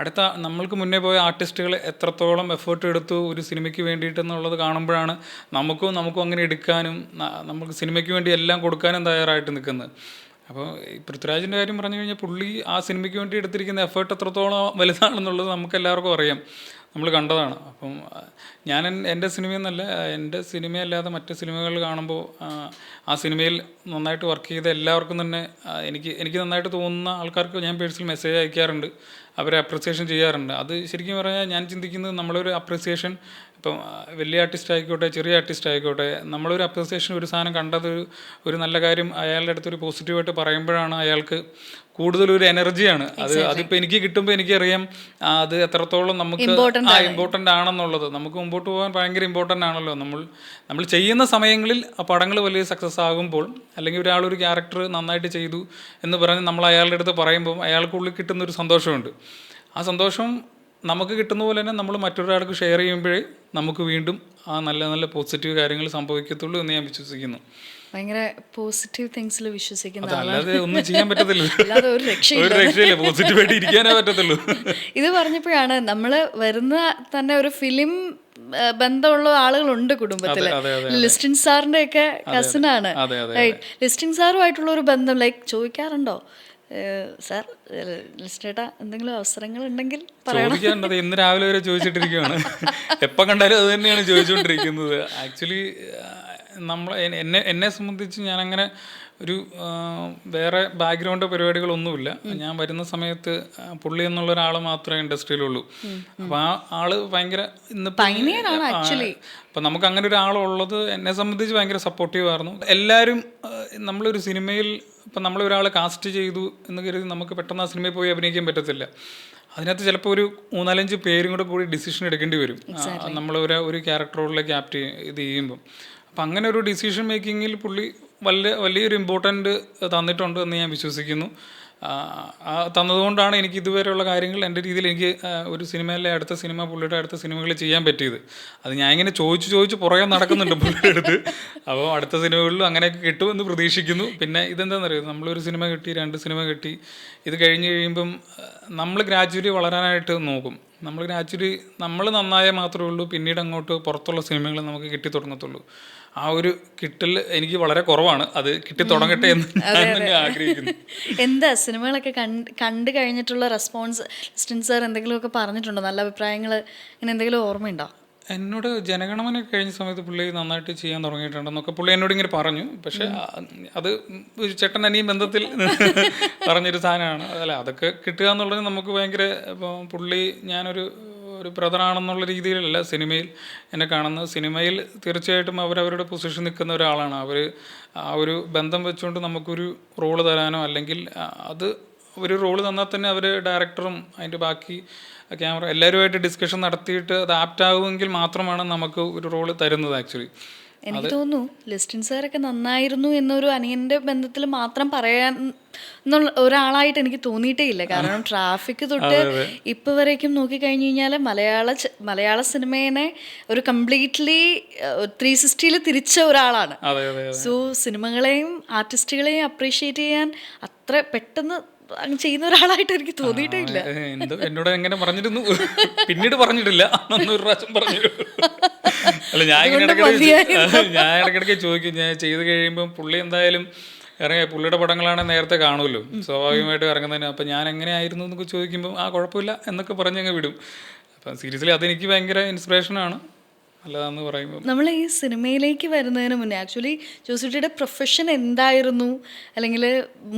നമ്മൾക്ക് മുന്നേ പോയ ആർട്ടിസ്റ്റുകൾ എത്രത്തോളം എഫേർട്ട് എടുത്തു ഒരു സിനിമയ്ക്ക് വേണ്ടിയിട്ടെന്നുള്ളത് കാണുമ്പോഴാണ് നമുക്കും അങ്ങനെ എടുക്കാനും നമുക്ക് സിനിമയ്ക്ക് വേണ്ടി എല്ലാം കൊടുക്കാനും തയ്യാറായിട്ട് നിൽക്കുന്നത്. അപ്പോൾ ഈ പൃഥ്വിരാജിൻ്റെ കാര്യം പറഞ്ഞു കഴിഞ്ഞാൽ പുള്ളി ആ സിനിമയ്ക്ക് വേണ്ടി എടുത്തിരിക്കുന്ന എഫേർട്ട് എത്രത്തോളം വലുതാണെന്നുള്ളത് നമുക്ക് എല്ലാവർക്കും അറിയാം, നമ്മൾ കണ്ടതാണ്. അപ്പം ഞാൻ എൻ്റെ സിനിമയെന്നല്ല, എൻ്റെ സിനിമയല്ലാതെ മറ്റ് സിനിമകൾ കാണുമ്പോൾ ആ സിനിമയിൽ നന്നായിട്ട് വർക്ക് ചെയ്ത എല്ലാവർക്കും തന്നെ എനിക്ക് നന്നായിട്ട് തോന്നുന്ന ആൾക്കാർക്ക് ഞാൻ പേഴ്സണൽ മെസ്സേജ് അയക്കാറുണ്ട്, അവരെ അപ്രിസിയേഷൻ ചെയ്യാറുണ്ട്. അത് ശരിക്കും പറഞ്ഞാൽ ഞാൻ ചിന്തിക്കുന്നത് നമ്മളൊരു അപ്രിസിയേഷൻ, ഇപ്പം വലിയ ആർട്ടിസ്റ്റ് ആയിക്കോട്ടെ ചെറിയ ആർട്ടിസ്റ്റ് ആയിക്കോട്ടെ, നമ്മളൊരു അപ്രിസിയേഷൻ ഒരു സാധനം കണ്ടത് ഒരു നല്ല കാര്യം അയാളുടെ അടുത്തൊരു പോസിറ്റീവായിട്ട് പറയുമ്പോഴാണ് അയാൾക്ക് കൂടുതലൊരു എനർജിയാണ്. അതിപ്പോൾ എനിക്ക് കിട്ടുമ്പോൾ എനിക്കറിയാം അത് എത്രത്തോളം നമുക്ക് ഇമ്പോർട്ടൻ്റ് ആണെന്നുള്ളത്. നമുക്ക് മുമ്പോട്ട് പോകാൻ ഭയങ്കര ഇമ്പോർട്ടൻ്റ് ആണല്ലോ. നമ്മൾ ചെയ്യുന്ന സമയങ്ങളിൽ ആ പടങ്ങൾ വലിയ സക്സസ് ആകുമ്പോൾ, അല്ലെങ്കിൽ ഒരാളൊരു ക്യാരക്ടർ നന്നായിട്ട് ചെയ്തു എന്ന് പറഞ്ഞ് നമ്മൾ അയാളുടെ അടുത്ത് പറയുമ്പോൾ അയാൾക്കുള്ളിൽ കിട്ടുന്നൊരു സന്തോഷമുണ്ട്. ആ സന്തോഷം നമുക്ക് കിട്ടുന്ന പോലെ തന്നെ നമ്മൾ മറ്റൊരാൾക്ക് ഷെയർ ചെയ്യുമ്പോഴേ നമുക്ക് വീണ്ടും ആ നല്ല നല്ല പോസിറ്റീവ് കാര്യങ്ങൾ സംഭവിക്കത്തുള്ളൂ എന്ന് ഞാൻ വിശ്വസിക്കുന്നു. ഭയങ്കര പോസിറ്റീവ് തിങ്സിൽ വിശ്വസിക്കുന്ന അല്ലാതെ ഒന്നും ചെയ്യാൻ പറ്റത്തില്ല, ഒരു രക്ഷയില്ല, പോസിറ്റീവായിട്ട് ഇരിക്കാനേ പറ്റത്തുള്ളൂ. ഇത് പറഞ്ഞപ്പോഴാണ് നമ്മൾ വരുന്ന തന്നെ ഒരു ഫിലിം ബന്ധമുള്ള ആളുകളുണ്ട് കുടുംബത്തില്. ലിസ്റ്റിൻ സാറിന്റെ ഒക്കെ കസിനാണ്. ലിസ്റ്റിൻ സാറുമായിട്ടുള്ള ഒരു ബന്ധം ചോദിക്കാറുണ്ടോ സാർ, ലിസ്റ്റേട്ടാ എന്തെങ്കിലും അവസരങ്ങൾ ഉണ്ടെങ്കിൽ ചോദിക്കാറുണ്ട്? ഇന്ന് രാവിലെ വരെ ചോദിച്ചിട്ടിരിക്കുകയാണ്. എപ്പോൾ കണ്ടാലും അത് തന്നെയാണ് ചോദിച്ചുകൊണ്ടിരിക്കുന്നത്. ആക്ച്വലി എന്നെ സംബന്ധിച്ച് ഞാനങ്ങനെ ഒരു വേറെ ബാക്ക്ഗ്രൗണ്ട് പരിപാടികളൊന്നുമില്ല. ഞാൻ വരുന്ന സമയത്ത് പുള്ളി എന്നുള്ള ഒരാൾ മാത്രമേ ഇൻഡസ്ട്രിയിലുള്ളൂ. അപ്പോൾ ആ ആള് ഭയങ്കര അപ്പം നമുക്ക് അങ്ങനെ ഒരാളുള്ളത് എന്നെ സംബന്ധിച്ച് ഭയങ്കര സപ്പോർട്ടീവ് ആയിരുന്നു. എല്ലാവരും നമ്മളൊരു സിനിമയിൽ ഇപ്പം നമ്മളൊരാളെ കാസ്റ്റ് ചെയ്തു എന്ന് കരുതി നമുക്ക് പെട്ടെന്ന് ആ സിനിമയിൽ പോയി അഭിനയിക്കാൻ പറ്റത്തില്ല. അതിനകത്ത് ചിലപ്പോൾ ഒരു 3-4 പേരും കൂടി ഡിസിഷൻ എടുക്കേണ്ടി വരും ഒരു ക്യാരക്ടർ റോളിലേക്ക് ആപ്റ്റ് ഇത് ചെയ്യുമ്പം. അപ്പം അങ്ങനെ ഒരു ഡിസിഷൻ മേക്കിങ്ങിൽ പുള്ളി വലിയൊരു ഇമ്പോർട്ടൻ്റ് തന്നിട്ടുണ്ട് എന്ന് ഞാൻ വിശ്വസിക്കുന്നു. തന്നതുകൊണ്ടാണ് എനിക്ക് ഇതുവരെയുള്ള കാര്യങ്ങൾ എൻ്റെ രീതിയിൽ എനിക്ക് ഒരു സിനിമയിലെ അടുത്ത സിനിമ പുള്ളിയുടെ അടുത്ത സിനിമകൾ ചെയ്യാൻ പറ്റിയത്. അത് ഞാൻ ഇങ്ങനെ ചോദിച്ച് പുറകെ നടക്കുന്നുണ്ട് പുള്ളിയുടെ അടുത്ത്. അപ്പോൾ അടുത്ത സിനിമകളിലും അങ്ങനെയൊക്കെ കിട്ടുമെന്ന് പ്രതീക്ഷിക്കുന്നു. പിന്നെ ഇതെന്താണെന്നറിയാം, നമ്മളൊരു സിനിമ കിട്ടി, 2 സിനിമ കിട്ടി, ഇത് കഴിഞ്ഞ് കഴിയുമ്പം നമ്മൾ ഗ്രാജുവലി വളരാനായിട്ട് നോക്കും. നമ്മൾ നന്നായാൽ മാത്രമേ ഉള്ളൂ പിന്നീട് അങ്ങോട്ട് പുറത്തുള്ള സിനിമകൾ നമുക്ക് കിട്ടി തുടങ്ങത്തുള്ളൂ. ആ ഒരു കിട്ടൽ എനിക്ക് വളരെ കുറവാണ്. അത് കിട്ടി തുടങ്ങട്ടെ എന്ന് ഞാൻ തന്നെ ആഗ്രഹിക്കുന്നു. എന്താ സിനിമകളൊക്കെ കണ്ടു കഴിഞ്ഞിട്ടുള്ള റെസ്പോൺസ്? ലിസ്റ്റിൻ സാർ എന്തെങ്കിലുമൊക്കെ പറഞ്ഞിട്ടുണ്ടോ? നല്ല അഭിപ്രായങ്ങൾ ഇങ്ങനെ എന്തെങ്കിലും ഓർമ്മയുണ്ടോ? എന്നോട് ജനഗണമന കഴിഞ്ഞ സമയത്ത് പുള്ളി നന്നായിട്ട് ചെയ്യാൻ തുടങ്ങിയിട്ടുണ്ടെന്നൊക്കെ പുള്ളി എന്നോട് ഇങ്ങനെ പറഞ്ഞു. പക്ഷെ അത് ഒരു ചേട്ടൻ അനിയൻ ബന്ധത്തിൽ പറഞ്ഞൊരു സാധനമാണ്. അതൊക്കെ കിട്ടുക എന്നുള്ളത് നമുക്ക് ഭയങ്കര. ഇപ്പം പുള്ളി ഞാനൊരു ഒരു ബ്രദറാണെന്നുള്ള രീതിയിലല്ല സിനിമയിൽ എന്നെ കാണുന്നത്. സിനിമയിൽ തീർച്ചയായിട്ടും അവരവരുടെ പൊസിഷൻ നിൽക്കുന്ന ഒരാളാണ്. അവർ ആ ഒരു ബന്ധം വെച്ചുകൊണ്ട് നമുക്കൊരു റോള് തരാനോ അല്ലെങ്കിൽ അത് ഒരു റോള് തന്നാൽ തന്നെ അവർ ഡയറക്ടറും അതിൻ്റെ ബാക്കി ക്യാമറ എല്ലാവരുമായിട്ട് ഡിസ്കഷൻ നടത്തിയിട്ട് അത് ആപ്റ്റാകുമെങ്കിൽ മാത്രമാണ് നമുക്ക് ഒരു റോള് തരുന്നത് ആക്ച്വലി. എനിക്ക് തോന്നുന്നു ലിസ്റ്റിൻ സാറൊക്കെ നന്നായിരുന്നു എന്നൊരു അനിയൻ്റെ ബന്ധത്തിൽ മാത്രം പറയാൻ എന്നുള്ള ഒരാളായിട്ട് എനിക്ക് തോന്നിയിട്ടേ ഇല്ല. കാരണം ട്രാഫിക് തൊട്ട് ഇപ്പം വരേക്കും നോക്കിക്കഴിഞ്ഞ് കഴിഞ്ഞാൽ മലയാള സിനിമേനെ ഒരു കംപ്ലീറ്റ്ലി 360 തിരിച്ച ഒരാളാണ്. സോ സിനിമകളെയും ആർട്ടിസ്റ്റുകളെയും അപ്രീഷിയേറ്റ് ചെയ്യാൻ അത്ര പെട്ടെന്ന് അങ്ങ് ചെയ്യുന്ന ഒരാളായിട്ട് എനിക്ക് തോന്നിയിട്ടേ ഇല്ല. എന്നോട് എങ്ങനെ പറഞ്ഞിരുന്നു, പിന്നീട് പറഞ്ഞിട്ടില്ല, അന്നൊരു പ്രാവശ്യം പറഞ്ഞു. അല്ല, ഞാൻ ഇടയ്ക്കിടയ്ക്ക് ചോദിക്കും, ഞാൻ ചെയ്ത് കഴിയുമ്പം പുള്ളി എന്തായാലും ഇറങ്ങിയ പുള്ളിയുടെ പടങ്ങളാണ് നേരത്തെ കാണുമല്ലോ, സ്വാഭാവികമായിട്ട് ഇറങ്ങുന്നതിന്. അപ്പം ഞാൻ എങ്ങനെയായിരുന്നു എന്നൊക്കെ ചോദിക്കുമ്പോൾ കുഴപ്പമില്ല എന്നൊക്കെ പറഞ്ഞങ്ങ് വിടും. അപ്പം സീരിയസ്ലി അതെനിക്ക് ഭയങ്കര ഇൻസ്പിറേഷനാണ്. അല്ലാതെന്ന് പറയുമ്പോൾ നമ്മൾ ഈ സിനിമയിലേക്ക് വരുന്നതിന് മുന്നേ ആക്ച്വലി ജോസൂട്ടിയുടെ പ്രൊഫഷൻ എന്തായിരുന്നു, അല്ലെങ്കിൽ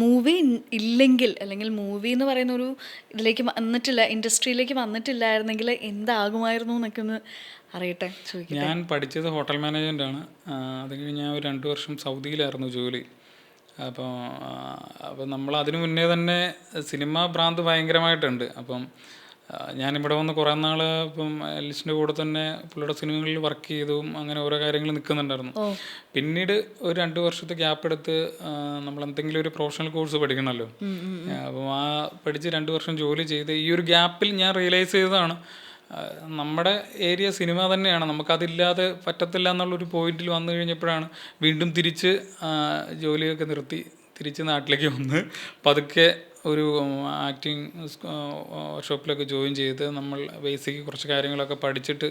മൂവി ഇല്ലെങ്കിൽ, അല്ലെങ്കിൽ മൂവി എന്ന് പറയുന്ന ഒരു ഇതിലേക്ക് വന്നിട്ടില്ല, ഇൻഡസ്ട്രിയിലേക്ക് വന്നിട്ടില്ലായിരുന്നെങ്കിൽ എന്താകുമായിരുന്നു എന്നൊക്കെ ഒന്ന് അറിയട്ടെ, ചോദിക്കട്ടെ. ഞാൻ പഠിച്ചത് ഹോട്ടൽ മാനേജ്മെൻറ്റാണ്. അത് കഴിഞ്ഞ് ഞാൻ ഒരു 2 വർഷം സൗദിയിലായിരുന്നു ജോലി. അപ്പോൾ നമ്മൾ അതിനു മുന്നേ തന്നെ സിനിമ ഭ്രാന്ത് ഭയങ്കരമായിട്ടുണ്ട്. അപ്പം ഞാനിവിടെ വന്ന് കുറേ നാൾ ഇപ്പം എലിസിൻ്റെ കൂടെ തന്നെ പുള്ളിയുടെ സിനിമകളിൽ വർക്ക് ചെയ്തും അങ്ങനെ ഓരോ കാര്യങ്ങൾ നിൽക്കുന്നുണ്ടായിരുന്നു. പിന്നീട് ഒരു 2 വർഷത്തെ ഗ്യാപ്പ് എടുത്ത് നമ്മൾ എന്തെങ്കിലും ഒരു പ്രൊഫഷണൽ കോഴ്സ് പഠിക്കണമല്ലോ. അപ്പം ആ പഠിച്ച് 2 വർഷം ജോലി ചെയ്ത് ഈ ഒരു ഗ്യാപ്പിൽ ഞാൻ റിയലൈസ് ചെയ്തതാണ് നമ്മുടെ ഏരിയ സിനിമ തന്നെയാണ്, നമുക്കതില്ലാതെ പറ്റത്തില്ല എന്നുള്ളൊരു പോയിന്റിൽ വന്നു കഴിഞ്ഞപ്പോഴാണ് വീണ്ടും തിരിച്ച് ജോലിയൊക്കെ നിർത്തി തിരിച്ച് നാട്ടിലേക്ക് വന്ന് പതുക്കെ ഒരു ആക്ടിങ് വർക്ക്ഷോപ്പിലൊക്കെ ജോയിൻ ചെയ്ത് നമ്മൾ ബേസിക് കുറച്ച് കാര്യങ്ങളൊക്കെ പഠിച്ചിട്ട്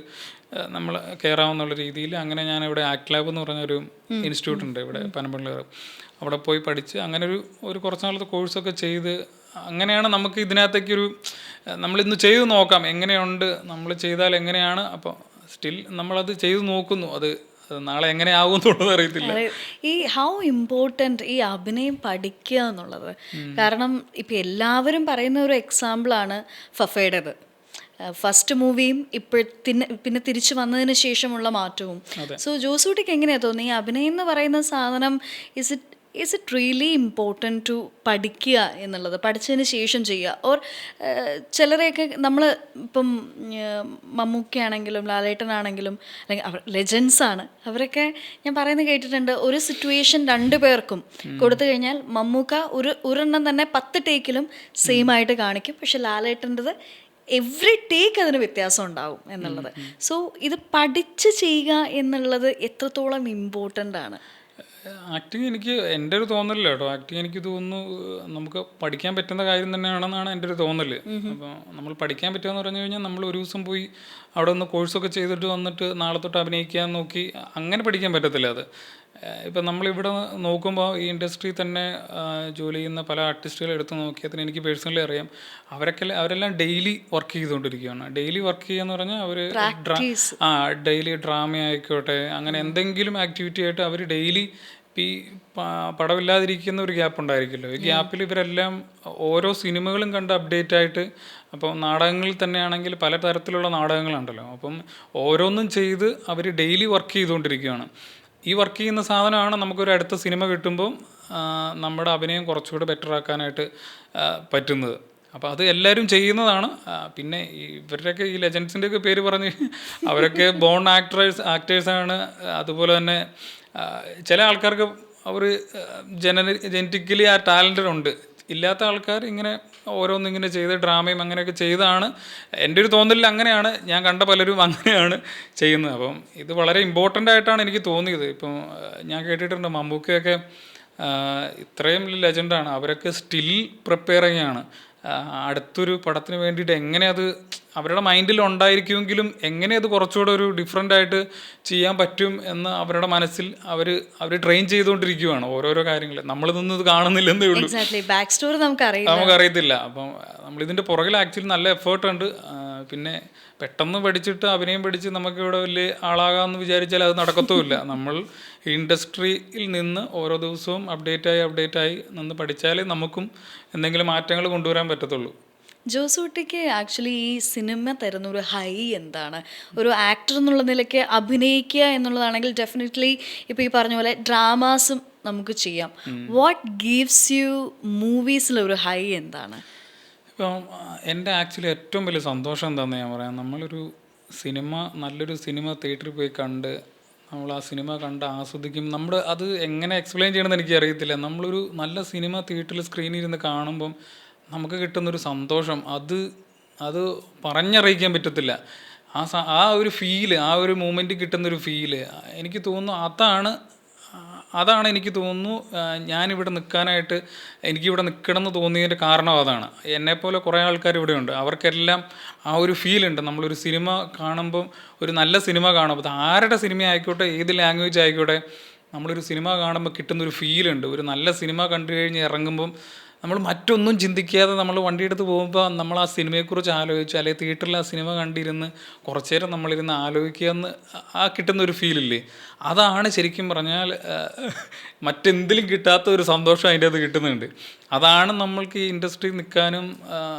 നമ്മൾ കയറാമെന്നുള്ള രീതിയിൽ അങ്ങനെ ഞാൻ ഇവിടെ ആക്ട് ലാബ് എന്ന് പറഞ്ഞൊരു ഇൻസ്റ്റിറ്റ്യൂട്ട് ഉണ്ട് ഇവിടെ പനമ്പള്ളി, അവിടെ പോയി പഠിച്ച് അങ്ങനെ ഒരു കുറച്ച് നാളത്തെ കോഴ്സൊക്കെ ചെയ്ത് അങ്ങനെയാണ് നമുക്ക് ഇതിനകത്തേക്കൊരു നമ്മളിന്ന് ചെയ്ത് നോക്കാം എങ്ങനെയുണ്ട്, നമ്മൾ ചെയ്താൽ എങ്ങനെയാണ്. അപ്പോൾ സ്റ്റിൽ നമ്മളത് ചെയ്ത് നോക്കുന്നു, അത് നാളെ എങ്ങനെ ആകുമെന്നുള്ളത് അറിയത്തില്ല. ഈ ഹൗ ഇമ്പോർട്ടൻറ്റ് ഈ അഭിനയം പഠിക്കുക എന്നുള്ളത്. കാരണം ഇപ്പം എല്ലാവരും പറയുന്ന ഒരു എക്സാമ്പിളാണ് ഫഫയുടേത്. ഫസ്റ്റ് മൂവിയും പിന്നെ തിരിച്ചു വന്നതിന് ശേഷമുള്ള മാറ്റവും. സോ ജോസൂട്ടിക്ക് എങ്ങനെയാണ് തോന്നുന്നത് ഈ അഭിനയം എന്ന് പറയുന്ന സാധനം is it really important to പഠിക്കുക എന്നുള്ളത്, പഠിച്ചതിന് ശേഷം ചെയ്യുക? ഓർ ചിലരെയൊക്കെ നമ്മൾ ഇപ്പം മമ്മൂക്കയാണെങ്കിലും ലാലേട്ടനാണെങ്കിലും അല്ലെങ്കിൽ അവർ ലെജൻസാണ്, അവരൊക്കെ ഞാൻ പറയുന്നത് കേട്ടിട്ടുണ്ട്, ഒരു സിറ്റുവേഷൻ 2 പേർക്കും കൊടുത്തു കഴിഞ്ഞാൽ മമ്മൂക്ക ഒരെണ്ണം തന്നെ 10 ടേക്കിലും സെയിം ആയിട്ട് കാണിക്കും, പക്ഷെ ലാലേട്ടൻ്റെത് എവറി ടേക്ക് അതിന് വ്യത്യാസം ഉണ്ടാവും എന്നുള്ളത്. സോ ഇത് പഠിച്ച് ചെയ്യുക എന്നുള്ളത് എത്രത്തോളം ഇമ്പോർട്ടൻ്റ് ആണ്? ആക്ടിങ് എനിക്ക് എൻ്റെ ഒരു തോന്നലില്ല കേട്ടോ. ആക്ടിങ് എനിക്ക് തോന്നുന്നു നമുക്ക് പഠിക്കാൻ പറ്റുന്ന കാര്യം തന്നെയാണെന്നാണ് എൻ്റെ ഒരു തോന്നൽ. അപ്പോൾ നമ്മൾ പഠിക്കാൻ പറ്റുമെന്ന് പറഞ്ഞു കഴിഞ്ഞാൽ നമ്മൾ ഒരു ദിവസം പോയി അവിടെ ഒന്ന് കോഴ്സൊക്കെ ചെയ്തിട്ട് വന്നിട്ട് നാളെ തൊട്ട് അഭിനയിക്കാൻ നോക്കി അങ്ങനെ പഠിക്കാൻ പറ്റത്തില്ല. അത് ഇപ്പം നമ്മളിവിടെ നോക്കുമ്പോൾ ഈ ഇൻഡസ്ട്രിയിൽ തന്നെ ജോലി ചെയ്യുന്ന പല ആർട്ടിസ്റ്റുകൾ എടുത്ത് നോക്കിയതിന് എനിക്ക് പേഴ്സണലി അറിയാം, അവരെല്ലാം ഡെയിലി വർക്ക് ചെയ്തുകൊണ്ടിരിക്കുകയാണ്. ഡെയിലി വർക്ക് ചെയ്യുക എന്ന് പറഞ്ഞാൽ അവർ ഡെയിലി ഡ്രാമ ആയിക്കോട്ടെ അങ്ങനെ എന്തെങ്കിലും ആക്ടിവിറ്റി ആയിട്ട് അവർ ഡെയിലി ഈ പടമില്ലാതിരിക്കുന്ന ഒരു ഗ്യാപ്പ് ഉണ്ടായിരിക്കുമല്ലോ, ഈ ഗ്യാപ്പിൽ ഇവരെല്ലാം ഓരോ സിനിമകളും കണ്ട് അപ്ഡേറ്റ് ആയിട്ട്, അപ്പോൾ നാടകങ്ങളിൽ തന്നെയാണെങ്കിൽ പല തരത്തിലുള്ള നാടകങ്ങളുണ്ടല്ലോ, അപ്പം ഓരോന്നും ചെയ്ത് അവർ ഡെയിലി വർക്ക് ചെയ്തുകൊണ്ടിരിക്കുകയാണ്. ഈ വർക്ക് ചെയ്യുന്ന സാധനമാണ് നമുക്കൊരു അടുത്ത സിനിമ കിട്ടുമ്പോൾ നമ്മുടെ അഭിനയം കുറച്ചുകൂടെ ബെറ്റർ ആക്കാനായിട്ട് പറ്റുന്നത്. അപ്പോൾ അത് എല്ലാവരും ചെയ്യുന്നതാണ്. പിന്നെ ഇവരുടെയൊക്കെ ഈ ലെജൻസിൻ്റെയൊക്കെ പേര് പറഞ്ഞ് അവരൊക്കെ ബോൺ ആക്ടേഴ്സാണ്. അതുപോലെ തന്നെ ചില ആൾക്കാർക്ക് അവർ ജനറ്റിക്കലി ആ ടാലൻറ്റഡ് ഉണ്ട്, ഇല്ലാത്ത ആൾക്കാർ ഇങ്ങനെ ഓരോന്നിങ്ങനെ ചെയ്ത് ഡ്രാമയും അങ്ങനെയൊക്കെ ചെയ്താണ് എൻ്റെ ഒരു തോന്നലിൽ. അങ്ങനെയാണ് ഞാൻ കണ്ട പലരും അങ്ങനെയാണ് ചെയ്യുന്നത്. അപ്പം ഇത് വളരെ ഇമ്പോർട്ടൻ്റ് ആയിട്ടാണ് എനിക്ക് തോന്നിയത്. ഇപ്പം ഞാൻ കേട്ടിട്ടുണ്ട് മമ്മൂക്കയൊക്കെ ഇത്രയും ലെജൻഡാണ്, അവരൊക്കെ സ്റ്റിൽ പ്രിപ്പയറിങ് ആണ് അടുത്തൊരു പടത്തിന് വേണ്ടിയിട്ട്. എങ്ങനെ അത് അവരുടെ മൈൻഡിൽ ഉണ്ടായിരിക്കുമെങ്കിലും എങ്ങനെ അത് കുറച്ചുകൂടെ ഒരു ഡിഫറെൻ്റ് ആയിട്ട് ചെയ്യാൻ പറ്റും എന്ന് അവരുടെ മനസ്സിൽ അവർ ട്രെയിൻ ചെയ്തുകൊണ്ടിരിക്കുകയാണ് ഓരോരോ കാര്യങ്ങൾ. നമ്മളിതൊന്നും ഇത് കാണുന്നില്ലെന്നേ ഉള്ളൂ, നമുക്കറിയത്തില്ല. അപ്പം നമ്മളിതിൻ്റെ പുറകിൽ ആക്ച്വലി നല്ല എഫേർട്ട് ഉണ്ട്. പിന്നെ പെട്ടെന്ന് പഠിച്ചിട്ട് അഭിനയം പഠിച്ച് നമുക്കിവിടെ വലിയ ആളാകാമെന്ന് വിചാരിച്ചാൽ അത് നടക്കത്തുമില്ല. നമ്മൾ ഇൻഡസ്ട്രിയിൽ നിന്ന് ഓരോ ദിവസവും അപ്ഡേറ്റായി നിന്ന് പഠിച്ചാലേ നമുക്കും എന്തെങ്കിലും മാറ്റങ്ങൾ കൊണ്ടുവരാൻ പറ്റത്തുള്ളൂ. ജോസൂട്ടിക്ക് ആക്ച്വലി ഈ സിനിമ തരുന്ന ഒരു ഹൈ എന്താണ്? ഒരു ആക്ടർ എന്നുള്ള നിലയ്ക്ക് അഭിനയിക്കുക എന്നുള്ളതാണെങ്കിൽ ഡെഫിനറ്റ്ലി ഇപ്പോൾ ഈ പറഞ്ഞ പോലെ ഡ്രാമാസും നമുക്ക് ചെയ്യാം. വാട്ട് ഗീവ്സ് യു മൂവീസിലെ ഒരു ഹൈ എന്താണ്? ഇപ്പം എൻ്റെ ആക്ച്വലി ഏറ്റവും വലിയ സന്തോഷം എന്താണെന്ന് ഞാൻ പറയാം. നമ്മളൊരു സിനിമ, നല്ലൊരു സിനിമ തിയേറ്ററിൽ പോയി കണ്ട് നമ്മൾ ആ സിനിമ കണ്ട് ആസ്വദിക്കും. നമ്മൾ അത് എങ്ങനെ എക്സ്പ്ലെയിൻ ചെയ്യണമെന്ന് എനിക്ക് അറിയത്തില്ല. നമ്മളൊരു നല്ല സിനിമ തിയേറ്ററിൽ സ്ക്രീനിൽ ഇരുന്ന് കാണുമ്പം നമുക്ക് കിട്ടുന്നൊരു സന്തോഷം അത് പറഞ്ഞറിയിക്കാൻ പറ്റത്തില്ല. ആ ഒരു ഫീല്, ആ ഒരു മൂമെൻറ്റ് കിട്ടുന്നൊരു ഫീല് എനിക്ക് തോന്നുന്നു അതാണ് എനിക്ക് തോന്നുന്നു ഞാനിവിടെ നിൽക്കാനായിട്ട് എനിക്കിവിടെ നിൽക്കണം എന്ന് തോന്നിയതിൻ്റെ കാരണം അതാണ്. എന്നെപ്പോലെ കുറേ ആൾക്കാർ ഇവിടെയുണ്ട്, അവർക്കെല്ലാം ആ ഒരു ഫീലുണ്ട്. നമ്മളൊരു സിനിമ കാണുമ്പം, ഒരു നല്ല സിനിമ കാണുമ്പോൾ, അത് ആരുടെ സിനിമ ആയിക്കോട്ടെ, ഏത് ലാംഗ്വേജ് ആയിക്കോട്ടെ, നമ്മളൊരു സിനിമ കാണുമ്പോൾ കിട്ടുന്നൊരു ഫീലുണ്ട്. ഒരു നല്ല സിനിമ കണ്ടു കഴിഞ്ഞ് ഇറങ്ങുമ്പം നമ്മൾ മറ്റൊന്നും ചിന്തിക്കാതെ നമ്മൾ വണ്ടിയെടുത്ത് പോകുമ്പോൾ നമ്മൾ ആ സിനിമയെക്കുറിച്ച് ആലോചിച്ച്, അല്ലെങ്കിൽ തിയേറ്ററിൽ ആ സിനിമ കണ്ടിരുന്ന് കുറച്ചു നേരം നമ്മളിരുന്ന് ആലോചിക്കുക എന്ന് ആ കിട്ടുന്നൊരു ഫീലില്ലേ, അതാണ് ശരിക്കും പറഞ്ഞാൽ മറ്റെന്തിലും കിട്ടാത്ത ഒരു സന്തോഷം അതിൻ്റെ അത് കിട്ടുന്നുണ്ട്. അതാണ് നമ്മൾക്ക് ഈ ഇൻഡസ്ട്രിയിൽ നിൽക്കാനും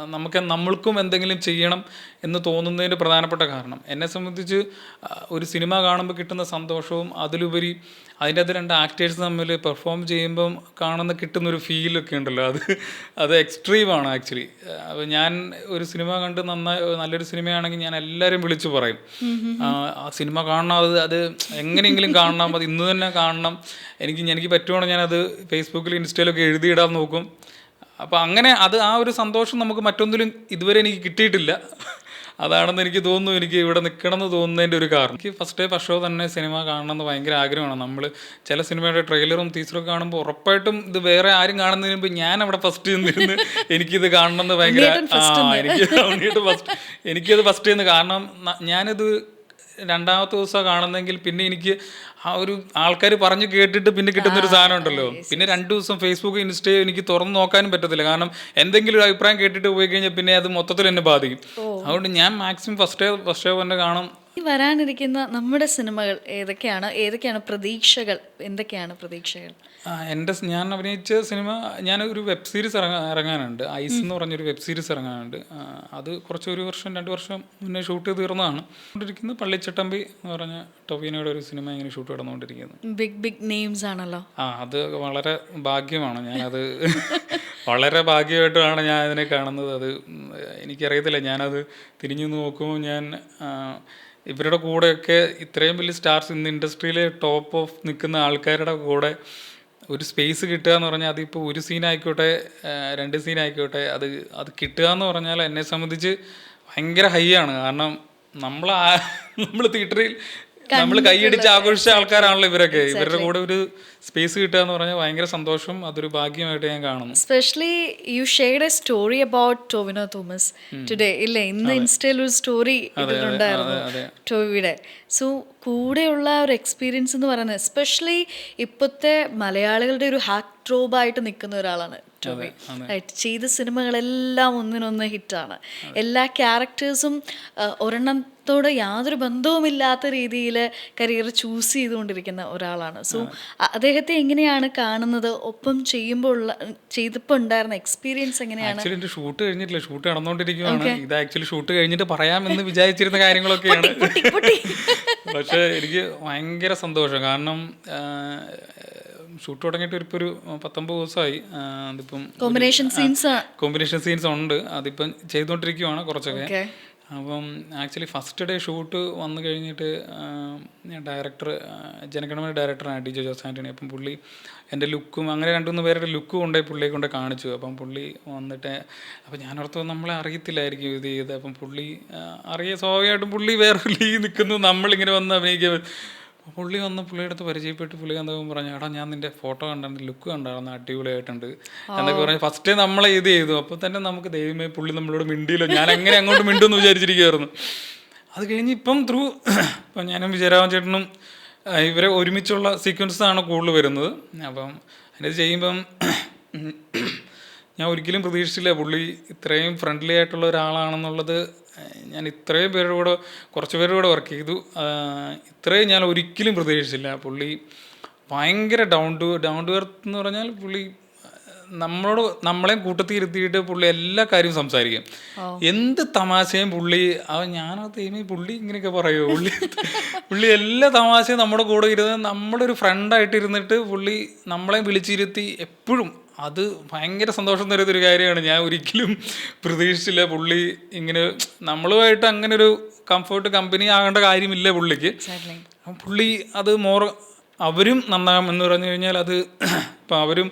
നമ്മൾക്കും എന്തെങ്കിലും ചെയ്യണം എന്ന് തോന്നുന്നതിൻ്റെ പ്രധാനപ്പെട്ട കാരണം. എന്നെ സംബന്ധിച്ച് ഒരു സിനിമ കാണുമ്പോൾ കിട്ടുന്ന സന്തോഷവും അതിലുപരി അതിൻ്റെ അത് രണ്ട് ആക്ടേഴ്സ് തമ്മിൽ പെർഫോം ചെയ്യുമ്പം കിട്ടുന്നൊരു ഫീലൊക്കെ ഉണ്ടല്ലോ, അത് എക്സ്ട്രീമാണ് ആക്ച്വലി. അപ്പോൾ ഞാൻ ഒരു സിനിമ കണ്ട് നല്ലൊരു സിനിമയാണെങ്കിൽ ഞാൻ എല്ലാവരും വിളിച്ചു പറയും, ആ സിനിമ കാണണം, അത് എങ്ങനെയെങ്കിലും കാണണം, അത് ഇന്ന് തന്നെ കാണണം, എനിക്ക് പറ്റുവാണെങ്കിൽ ഞാനത് ഫേസ്ബുക്കിൽ ഇൻസ്റ്റയിലൊക്കെ എഴുതിയിടാൻ നോക്കും. അപ്പോൾ അങ്ങനെ ആ ഒരു സന്തോഷം നമുക്ക് മറ്റൊന്നിലും ഇതുവരെ എനിക്ക് കിട്ടിയിട്ടില്ല. അതാണെന്ന് എനിക്ക് തോന്നുന്നു എനിക്ക് ഇവിടെ നിൽക്കണം എന്ന് തോന്നുന്നതിൻ്റെ ഒരു കാരണം. എനിക്ക് ഫസ്റ്റ് ഷോ തന്നെ സിനിമ കാണണമെന്ന് ഭയങ്കര ആഗ്രഹമാണ്. നമ്മൾ ചില സിനിമയുടെ ട്രെയിലറും ടീച്ചറൊക്കെ കാണുമ്പോൾ ഉറപ്പായിട്ടും ഇത് വേറെ ആരും കാണുന്നതിന് മുമ്പ് ഞാൻ അവിടെ ഫസ്റ്റ് നിന്നിരുന്ന് എനിക്കിത് കാണണമെന്ന് ഭയങ്കര എനിക്കത് ഫസ്റ്റ് ചെയ്യുന്നു. കാരണം ഞാനിത് രണ്ടാമത്തെ ദിവസം കാണുന്നെങ്കിൽ പിന്നെ എനിക്ക് ആ ഒരു ആൾക്കാർ പറഞ്ഞു കേട്ടിട്ട് പിന്നെ കിട്ടുന്നൊരു സാധനം ഉണ്ടല്ലോ, പിന്നെ 2 ദിവസം ഫേസ്ബുക്ക് ഇൻസ്റ്റയോ എനിക്ക് തുറന്ന് നോക്കാനും പറ്റത്തില്ല. കാരണം എന്തെങ്കിലും ഒരു അഭിപ്രായം കേട്ടിട്ട് പോയി കഴിഞ്ഞാൽ പിന്നെ അത് മൊത്തത്തിൽ എന്നെ ബാധിക്കും. അതുകൊണ്ട് ഞാൻ മാക്സിമം ഫസ്റ്റ് ഷോ തന്നെ കാണും. വരാനിരിക്കുന്ന നമ്മുടെ സിനിമകൾ ഏതൊക്കെയാണ് പ്രതീക്ഷകൾ? എന്തൊക്കെയാണ് പ്രതീക്ഷകൾ? ഞാൻ അഭിനയിച്ച സിനിമ, ഞാനൊരു വെബ് സീരീസ് ഇറങ്ങാനുണ്ട്. ഐസ് എന്ന് പറഞ്ഞൊരു വെബ് സീരീസ് ഇറങ്ങാനുണ്ട്. അത് കുറച്ച് 2 വർഷം മുന്നേ ഷൂട്ട് ചെയ്ത് തീർന്നതാണ്. കൊണ്ടിരിക്കുന്നത് പള്ളിച്ചട്ടമ്പി എന്ന് പറഞ്ഞ ടൊവിനോയുടെ ഒരു സിനിമ ഇങ്ങനെ ഷൂട്ട് നടന്നുകൊണ്ടിരിക്കുന്നു. ബിഗ് നെയിംസ് ആണല്ലോ. അത് വളരെ ഭാഗ്യമാണ്. ഞാനത് വളരെ ഭാഗ്യമായിട്ടാണ് ഞാൻ അതിനെ കാണുന്നത്. അത് എനിക്കറിയത്തില്ല, ഞാനത് തിരിഞ്ഞു നോക്കുമ്പോൾ ഞാൻ ഇവരുടെ കൂടെയൊക്കെ ഇത്രയും വലിയ സ്റ്റാർസ്, ഇന്ന് ഇൻഡസ്ട്രിയിലെ ടോപ്പ് ഓഫ് നിൽക്കുന്ന ആൾക്കാരുടെ കൂടെ ഒരു സ്പേസ് കിട്ടുക എന്ന് പറഞ്ഞാൽ, അതിപ്പോൾ ഒരു സീനായിക്കോട്ടെ 2 സീനായിക്കോട്ടെ, അത് കിട്ടുക എന്ന് പറഞ്ഞാൽ എന്നെ സംബന്ധിച്ച് ഭയങ്കര ഹൈ ആണ്. കാരണം നമ്മൾ തിയേറ്ററിൽ നമ്മൾ കൈയടിച്ച് ആഘോഷിച്ച ആൾക്കാരാണല്ലോ ഇവരൊക്കെ. ഇവരുടെ കൂടെ ഒരു സ്പേസ് കിട്ടുക എന്ന് പറഞ്ഞാൽ ഭയങ്കര സന്തോഷം, അതൊരു ഭാഗ്യമായിട്ട് ഞാൻ കാണുന്നു. Specially you shared A story about Tovino Thomas today, ഇല്ലേ? ഇന്ന് ഇൻസ്റ്റയിൽ ഒരു സ്റ്റോറി ഇട്ടിട്ടുണ്ടായിരുന്നു ടൊവിയുടെ. സോ കൂടെയുള്ള ഒരു എക്സ്പീരിയൻസ് എന്ന് പറയുന്നത്, എസ്പെഷ്യലി ഇപ്പോഴത്തെ മലയാളികളുടെ ഒരു ഹാർട്ട് ട്രോബായിട്ട് നിൽക്കുന്ന ഒരാളാണ് ടൊവി. റൈറ്റ്, ചെയ്ത സിനിമകളെല്ലാം ഒന്നിനൊന്ന് ഹിറ്റാണ്. എല്ലാ ക്യാരക്ടേഴ്സും ഒരെണ്ണത്തോട് യാതൊരു ബന്ധവുമില്ലാത്ത രീതിയിൽ കരിയർ ചൂസ് ചെയ്തുകൊണ്ടിരിക്കുന്ന ഒരാളാണ്. സോ അദ്ദേഹത്തെ എങ്ങനെയാണ് കാണുന്നത്? ഒപ്പം ചെയ്തപ്പോൾ ഉണ്ടായിരുന്ന എക്സ്പീരിയൻസ് എങ്ങനെയാണ്? ആക്ച്വലി ഷൂട്ട് കഴിഞ്ഞിട്ടില്ല, ഷൂട്ട് നടന്നുകൊണ്ടിരിക്കുകയാണ്. ഇത് ആക്ച്വലി ഷൂട്ട് കഴിഞ്ഞിട്ട് പറയാമെന്ന് വിചാരിച്ചിരുന്ന കാര്യങ്ങളൊക്കെയാണ്. പക്ഷേ എനിക്ക് ഭയങ്കര സന്തോഷം. കാരണം ഷൂട്ട് തുടങ്ങിയിട്ട് ഇപ്പോൾ ഒരു 19 ദിവസമായി. അതിപ്പം കോമ്പിനേഷൻ സീൻസ് ഉണ്ട്, അതിപ്പം ചെയ്തുകൊണ്ടിരിക്കുകയാണ് കുറച്ചൊക്കെ. അപ്പം ആക്ച്വലി ഫസ്റ്റ് ഡേ ഷൂട്ട് വന്നു കഴിഞ്ഞിട്ട് ഡയറക്ടർ, ജനഗണമന ഡയറക്ടറാണ് ഡിജോ ജോസ് ആൻ്റണി. അപ്പം പുള്ളി എൻ്റെ ലുക്കും അങ്ങനെ 2-3 പേരുടെ ലുക്ക് കൊണ്ടുപോയി പുള്ളിയെ കൊണ്ട് കാണിച്ചു. അപ്പം പുള്ളി വന്നിട്ട്, അപ്പം ഞാനോർത്ത് നമ്മളെ അറിയത്തില്ലായിരിക്കും ഇത് ചെയ്ത്. അപ്പം പുള്ളി സ്വാഭാവികമായിട്ടും പുള്ളി വേറെ ലീഗ് നിൽക്കുന്നു, നമ്മളിങ്ങനെ വന്ന് അഭിനയിക്കുക. പുള്ളി വന്ന് പുള്ളിയുടെ അടുത്ത് പരിചയപ്പെട്ട് പുള്ളി എന്താകും പറഞ്ഞു, എടാ ഞാൻ നിൻ്റെ ഫോട്ടോ കണ്ടായിരുന്നു, ലുക്ക് കണ്ടായിരുന്നു, അടിപൊളിയായിട്ടുണ്ട് എന്നൊക്കെ പറഞ്ഞ് ഫസ്റ്റ് നമ്മളെ ഇത് ചെയ്തു. അപ്പോൾ തന്നെ നമുക്ക് ദൈവമേ പുള്ളി നമ്മളോട് മിണ്ടിയില്ല, ഞാൻ എങ്ങനെ അങ്ങോട്ട് മിണ്ടുമെന്ന് വിചാരിച്ചിരിക്കുമായിരുന്നു. അത് കഴിഞ്ഞ് ഇപ്പം ഞാനും വിജയരാമൻ ചേട്ടനും ഇവരെ ഒരുമിച്ചുള്ള സീക്വൻസാണ് കൂടുതൽ വരുന്നത്. അപ്പം അതിനത് ചെയ്യുമ്പം ഞാൻ ഒരിക്കലും പ്രതീക്ഷിച്ചില്ല പുള്ളി ഇത്രയും ഫ്രണ്ട്ലി ആയിട്ടുള്ള ഒരാളാണെന്നുള്ളത്. ഞാൻ ഇത്രയും പേരുടെ കൂടെ, കുറച്ച് പേരുടെ കൂടെ വർക്ക് ചെയ്തു, ഇത്രയും ഞാൻ ഒരിക്കലും പ്രതീക്ഷിച്ചില്ല. പുള്ളി ഭയങ്കര ഡൗൺ ടു എർത്ത് എന്ന് പറഞ്ഞാൽ പുള്ളി നമ്മളെയും കൂട്ടത്തിൽ ഇരുത്തിയിട്ട് പുള്ളി എല്ലാ കാര്യവും സംസാരിക്കും. എന്ത് തമാശയും പുള്ളി ഞാനത് പുള്ളി ഇങ്ങനെയൊക്കെ പറയുമോ, പുള്ളി എല്ലാ തമാശയും നമ്മുടെ കൂടെ ഇരുന്ന് നമ്മുടെ ഒരു ഫ്രണ്ടായിട്ട് ഇരുന്നിട്ട് പുള്ളി നമ്മളെ വിളിച്ചിരുത്തി എപ്പോഴും. അത് ഭയങ്കര സന്തോഷം തരുന്നൊരു കാര്യമാണ്. ഞാൻ ഒരിക്കലും പ്രതീക്ഷിച്ചില്ല പുള്ളി ഇങ്ങനെ നമ്മളുമായിട്ട് അങ്ങനെ ഒരു കംഫർട്ട് കമ്പനി ആകേണ്ട കാര്യമില്ല പുള്ളിക്ക്. പുള്ളി അത് അവരും നന്നാകും എന്ന് പറഞ്ഞു കഴിഞ്ഞാൽ അത് ഇപ്പം അവരും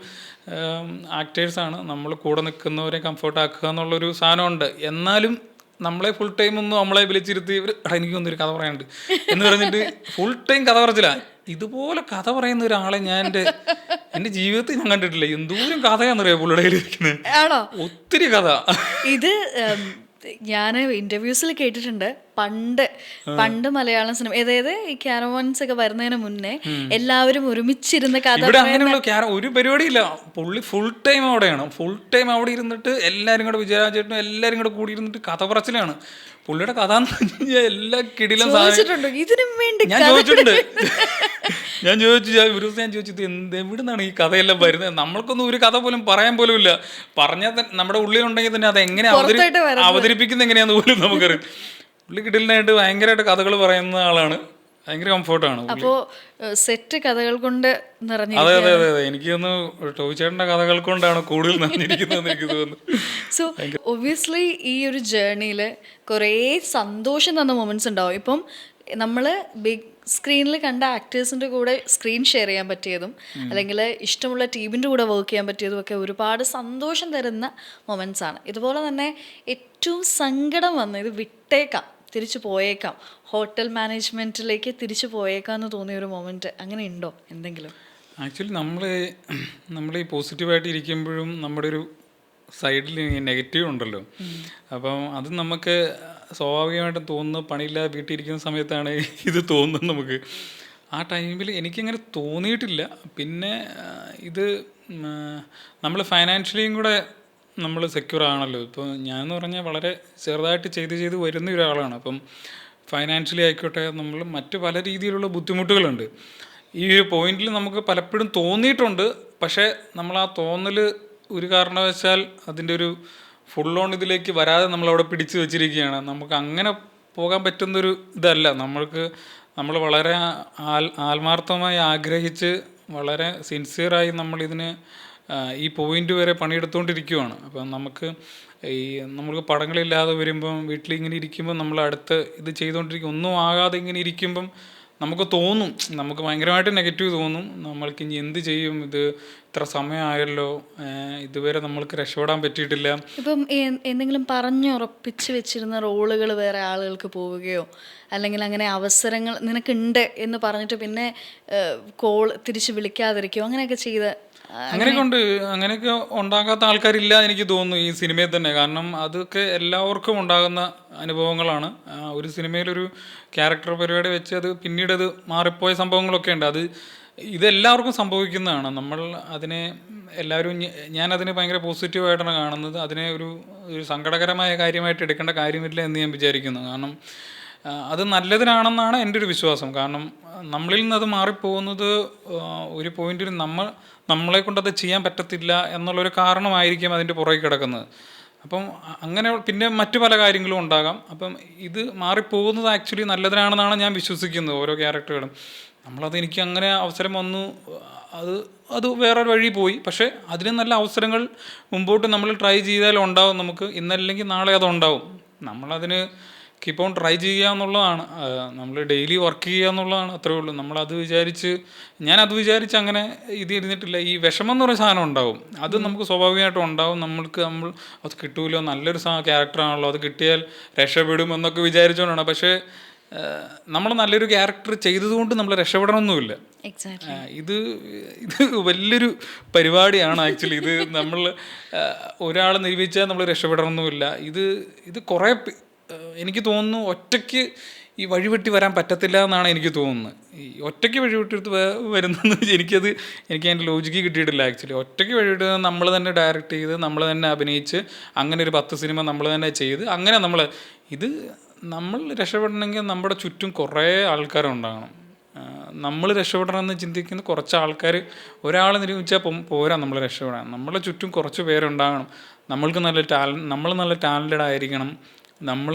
ആക്ടേഴ്സാണ്, നമ്മൾ കൂടെ നിൽക്കുന്നവരെ കംഫർട്ട് ആക്കുക എന്നുള്ളൊരു സാധനമുണ്ട്. എന്നാലും നമ്മളെ ഫുൾ ടൈം ഒന്നും നമ്മളെ വിളിച്ചിരുത്തി എനിക്കൊന്നൊരു കഥ പറയാനുണ്ട് എന്ന് പറഞ്ഞിട്ട് ഫുൾ ടൈം കഥ പറച്ചില്ല. ഇതുപോലെ കഥ പറയുന്ന ഒരാളെ ഞാൻ എൻ്റെ ജീവിതത്തിൽ ഞാൻ കണ്ടിട്ടില്ല. എന്തോരം കഥയാണെന്നറിയാം പുള്ളിയുടെ കയ്യിലിരിക്കുന്നത്. ആണോ? ഒത്തിരി കഥ. ഇത് ഞാൻ ഇന്റർവ്യൂസിൽ കേട്ടിട്ടുണ്ട്. പണ്ട് മലയാളം സിനിമ, അതായത് ഈ ക്യാരവാൻസ് ഒക്കെ വരുന്നതിന് മുന്നേ എല്ലാവരും ഒരുമിച്ചിരുന്ന് കഥ. ഇവിടെ അങ്ങനെയുള്ള ഒരു പരിപാടിയില്ല. പുള്ളി ഫുൾ ടൈം അവിടെയാണ്. ഫുൾ ടൈം അവിടെ ഇരുന്നിട്ട് എല്ലാവരും കൂടെ വിജയരാജേട്ടനും എല്ലാവരും കൂടെ കൂടി ഇരുന്നിട്ട് കഥ പറച്ചിലാണ്. പുള്ളിയുടെ കഥ എന്ന് പറഞ്ഞു കഴിഞ്ഞാൽ എല്ലാ കിടിലും ഞാൻ ചോദിച്ചിട്ടുണ്ട്. ഞാൻ ചോദിച്ചു എവിടുന്നാണ് ഈ കഥയെല്ലാം വരുന്നത്? നമ്മൾക്കൊന്നും ഒരു കഥ പോലും പറയാൻ പോലും ഇല്ല. പറഞ്ഞാൽ നമ്മുടെ ഉള്ളിലുണ്ടെങ്കിൽ തന്നെ അത് എങ്ങനെ അവതരിപ്പിക്കുന്നത് എങ്ങനെയാന്ന് പോലും നമുക്കറിയാം. പുള്ളി കിടിലിനായിട്ട് ഭയങ്കരമായിട്ട് കഥകൾ പറയുന്ന ആളാണ്. ഭയങ്കര കംഫർട്ടാണ്. അപ്പോ സെറ്റ് കഥകൾ കൊണ്ട് നിറഞ്ഞു. അതെ അതെ അതെ, എനിക്ക് തോന്നുന്നു ടോവിച്ചേട്ടൻ്റെ കഥകൾ കൊണ്ടാണ് കൂടുതൽ നിറഞ്ഞിരിക്കുന്നതെന്ന് എനിക്ക് തോന്നുന്നു. സോ ഒബ്വിയസ്ലി ഈ ഒരു ജേർണിയിൽ കുറേ സന്തോഷം തന്ന മൊമെന്റ്സ് ഉണ്ടാവും. ഇപ്പം നമ്മൾ ബിഗ് സ്ക്രീനിൽ കണ്ട ആക്ടേഴ്സിൻ്റെ കൂടെ സ്ക്രീൻ ഷെയർ ചെയ്യാൻ പറ്റിയതും അല്ലെങ്കിൽ ഇഷ്ടമുള്ള ടീമിൻ്റെ കൂടെ വർക്ക് ചെയ്യാൻ പറ്റിയതും ഒക്കെ ഒരുപാട് സന്തോഷം തരുന്ന മൊമെന്റ്സ് ആണ്. ഇതുപോലെ തന്നെ ഏറ്റവും സങ്കടം വന്ന ഇത് വിട്ടേക്കാം, തിരിച്ചു പോയേക്കാം, ഹോട്ടൽ മാനേജ്മെൻറ്റിലേക്ക് തിരിച്ചു പോയേക്കാം എന്ന് തോന്നിയ ഒരു മൊമെൻറ്റ് അങ്ങനെ ഉണ്ടോ എന്തെങ്കിലും? ആക്ച്വലി നമ്മൾ ഈ പോസിറ്റീവായിട്ട് ഇരിക്കുമ്പോഴും നമ്മുടെ ഒരു സൈഡിൽ നെഗറ്റീവ് ഉണ്ടല്ലോ. അപ്പം അത് നമുക്ക് സ്വാഭാവികമായിട്ടും തോന്നുന്നു. പണിയില്ലാതെ വീട്ടിൽ ഇരിക്കുന്ന സമയത്താണ് ഇത് തോന്നുന്നത് നമുക്ക്. ആ ടൈമിൽ എനിക്കങ്ങനെ തോന്നിയിട്ടില്ല. പിന്നെ ഇത് നമ്മൾ ഫൈനാൻഷ്യലിയും കൂടെ നമ്മൾ സെക്യൂർ ആണല്ലോ. ഇപ്പോൾ ഞാനെന്ന് പറഞ്ഞാൽ വളരെ ചെറുതായിട്ട് ചെയ്ത് വരുന്ന ഒരാളാണ്. അപ്പം ഫൈനാൻഷ്യലി ആയിക്കോട്ടെ, നമ്മൾ മറ്റ് പല രീതിയിലുള്ള ബുദ്ധിമുട്ടുകളുണ്ട്. ഈ ഒരു പോയിന്റിൽ നമുക്ക് പലപ്പോഴും തോന്നിയിട്ടുണ്ട്. പക്ഷേ നമ്മൾ ആ തോന്നൽ ഒരു കാരണവശാൽ അതിൻ്റെ ഒരു ഫുൾ ഓൺ ഇതിലേക്ക് വരാതെ നമ്മളവിടെ പിടിച്ചു വെച്ചിരിക്കുകയാണ്. നമുക്ക് അങ്ങനെ പോകാൻ പറ്റുന്നൊരു ഇതല്ല. നമ്മൾ വളരെ ആത്മാർത്ഥമായി ആഗ്രഹിച്ച് വളരെ സിൻസിയറായി നമ്മളിതിന് ഈ പോയിന്റ് വരെ പണിയെടുത്തുകൊണ്ടിരിക്കുകയാണ്. അപ്പം നമുക്ക് പടങ്ങളില്ലാതെ വരുമ്പം വീട്ടിലിങ്ങനെ ഇരിക്കുമ്പം നമ്മൾ അടുത്ത് ഇത് ചെയ്തുകൊണ്ടിരിക്കും. ഒന്നും ആകാതെ ഇങ്ങനെ ഇരിക്കുമ്പം നമുക്ക് തോന്നും, നമുക്ക് ഭയങ്കരമായിട്ട് നെഗറ്റീവ് തോന്നും. നമ്മൾക്ക് ഇനി എന്ത് ചെയ്യും, ഇത് ഇത്ര സമയമായല്ലോ, ഇതുവരെ നമ്മൾക്ക് രക്ഷപ്പെടാൻ പറ്റിയിട്ടില്ല. ഇപ്പം എന്തെങ്കിലും പറഞ്ഞുറപ്പിച്ച് വെച്ചിരുന്ന റോളുകൾ വേറെ ആളുകൾക്ക് പോവുകയോ അല്ലെങ്കിൽ അങ്ങനെ അവസരങ്ങൾ നിനക്കുണ്ട് എന്ന് പറഞ്ഞിട്ട് പിന്നെ കോൾ തിരിച്ച് വിളിക്കാതിരിക്കുകയോ അങ്ങനെയൊക്കെ ചെയ്ത് അങ്ങനെയൊക്കെ ഉണ്ടാകാത്ത ആൾക്കാരില്ല എനിക്ക് തോന്നുന്നു ഈ സിനിമയിൽ തന്നെ. കാരണം അതൊക്കെ എല്ലാവർക്കും ഉണ്ടാകുന്ന അനുഭവങ്ങളാണ്. ഒരു സിനിമയിലൊരു ക്യാരക്ടർ പരിപാടി വെച്ച് അത് പിന്നീട് അത് മാറിപ്പോയ സംഭവങ്ങളൊക്കെ ഉണ്ട്. ഇതെല്ലാവർക്കും സംഭവിക്കുന്നതാണ്. നമ്മൾ അതിനെ ഞാനതിനെ ഭയങ്കര പോസിറ്റീവായിട്ടാണ് കാണുന്നത്. അതിനെ ഒരു സങ്കടകരമായ കാര്യമായിട്ട് എടുക്കേണ്ട കാര്യമില്ല എന്ന് ഞാൻ വിചാരിക്കുന്നു. കാരണം അത് നല്ലതിനാണെന്നാണ് എൻ്റെ ഒരു വിശ്വാസം. കാരണം നമ്മളിൽ നിന്ന് അത് മാറിപ്പോകുന്നത് ഒരു പോയിന്റിൽ നമ്മളെ കൊണ്ടത് ചെയ്യാൻ പറ്റത്തില്ല എന്നുള്ളൊരു കാരണമായിരിക്കും അതിൻ്റെ പുറകെ കിടക്കുന്നത്. അപ്പം അങ്ങനെ പിന്നെ മറ്റു പല കാര്യങ്ങളും ഉണ്ടാകാം. അപ്പം ഇത് മാറിപ്പോകുന്നത് ആക്ച്വലി നല്ലതിനാണെന്നാണ് ഞാൻ വിശ്വസിക്കുന്നത്. ഓരോ ക്യാരക്ടറുകളും എനിക്ക് അങ്ങനെ അവസരം വന്നു, അത് വേറൊരു വഴി പോയി. പക്ഷേ അതിന് നല്ല അവസരങ്ങൾ മുമ്പോട്ട് നമ്മൾ ട്രൈ ചെയ്താൽ ഉണ്ടാവും. നമുക്ക് ഇന്നല്ലെങ്കിൽ നാളെ അതുണ്ടാവും. നമ്മളതിന് കീപ്പ് ഓൺ ട്രൈ ചെയ്യുക എന്നുള്ളതാണ്. നമ്മൾ ഡെയിലി വർക്ക് ചെയ്യുക എന്നുള്ളതാണ്. അത്രേ ഉള്ളൂ. ഞാനത് വിചാരിച്ച് അങ്ങനെ ഇത് ഇരുന്നിട്ടില്ല. ഈ വിഷമം എന്ന് പറയുന്ന സാധനം ഉണ്ടാവും. അത് നമുക്ക് സ്വാഭാവികമായിട്ടും ഉണ്ടാവും. നമ്മൾ അത് കിട്ടൂലോ, നല്ലൊരു ക്യാരക്ടറാണല്ലോ, അത് കിട്ടിയാൽ രക്ഷപ്പെടും എന്നൊക്കെ വിചാരിച്ചുകൊണ്ടാണ്. പക്ഷേ നമ്മൾ നല്ലൊരു ക്യാരക്ടർ ചെയ്തതുകൊണ്ട് നമ്മൾ രക്ഷപ്പെടണമെന്നുമില്ല. ഇത് വലിയൊരു പരിപാടിയാണ് ആക്ച്വലി. ഇത് നമ്മൾ ഒരാൾ നിരൂപിച്ചാൽ നമ്മൾ രക്ഷപ്പെടണമെന്നുമില്ല. ഇത് കുറേ എനിക്ക് തോന്നുന്നു ഒറ്റയ്ക്ക് ഈ വഴിവെട്ടി വരാൻ പറ്റത്തില്ല എന്നാണ് എനിക്ക് തോന്നുന്നത്. ഈ ഒറ്റയ്ക്ക് വഴിവെട്ടിയെടുത്ത് വരുന്നതെന്ന് എനിക്ക് അതിൻ്റെ ലോജിക്ക് കിട്ടിയിട്ടില്ല ആക്ച്വലി. ഒറ്റയ്ക്ക് വഴിവിട്ട് നമ്മൾ തന്നെ ഡയറക്റ്റ് ചെയ്ത് നമ്മൾ തന്നെ അഭിനയിച്ച് അങ്ങനെ ഒരു 10 സിനിമ നമ്മൾ തന്നെ ചെയ്ത് അങ്ങനെ നമ്മൾ രക്ഷപ്പെടണമെങ്കിൽ നമ്മുടെ ചുറ്റും കുറേ ആൾക്കാരുണ്ടാകണം. നമ്മൾ രക്ഷപ്പെടണമെന്ന് ചിന്തിക്കുന്ന കുറച്ച് ആൾക്കാർ, ഒരാൾ നിരൂപിച്ചാൽ പോരാ നമ്മൾ രക്ഷപ്പെടാൻ. നമ്മളെ ചുറ്റും കുറച്ച് പേരുണ്ടാകണം. നമ്മൾ നല്ല ടാലൻറ്റഡ് ആയിരിക്കണം.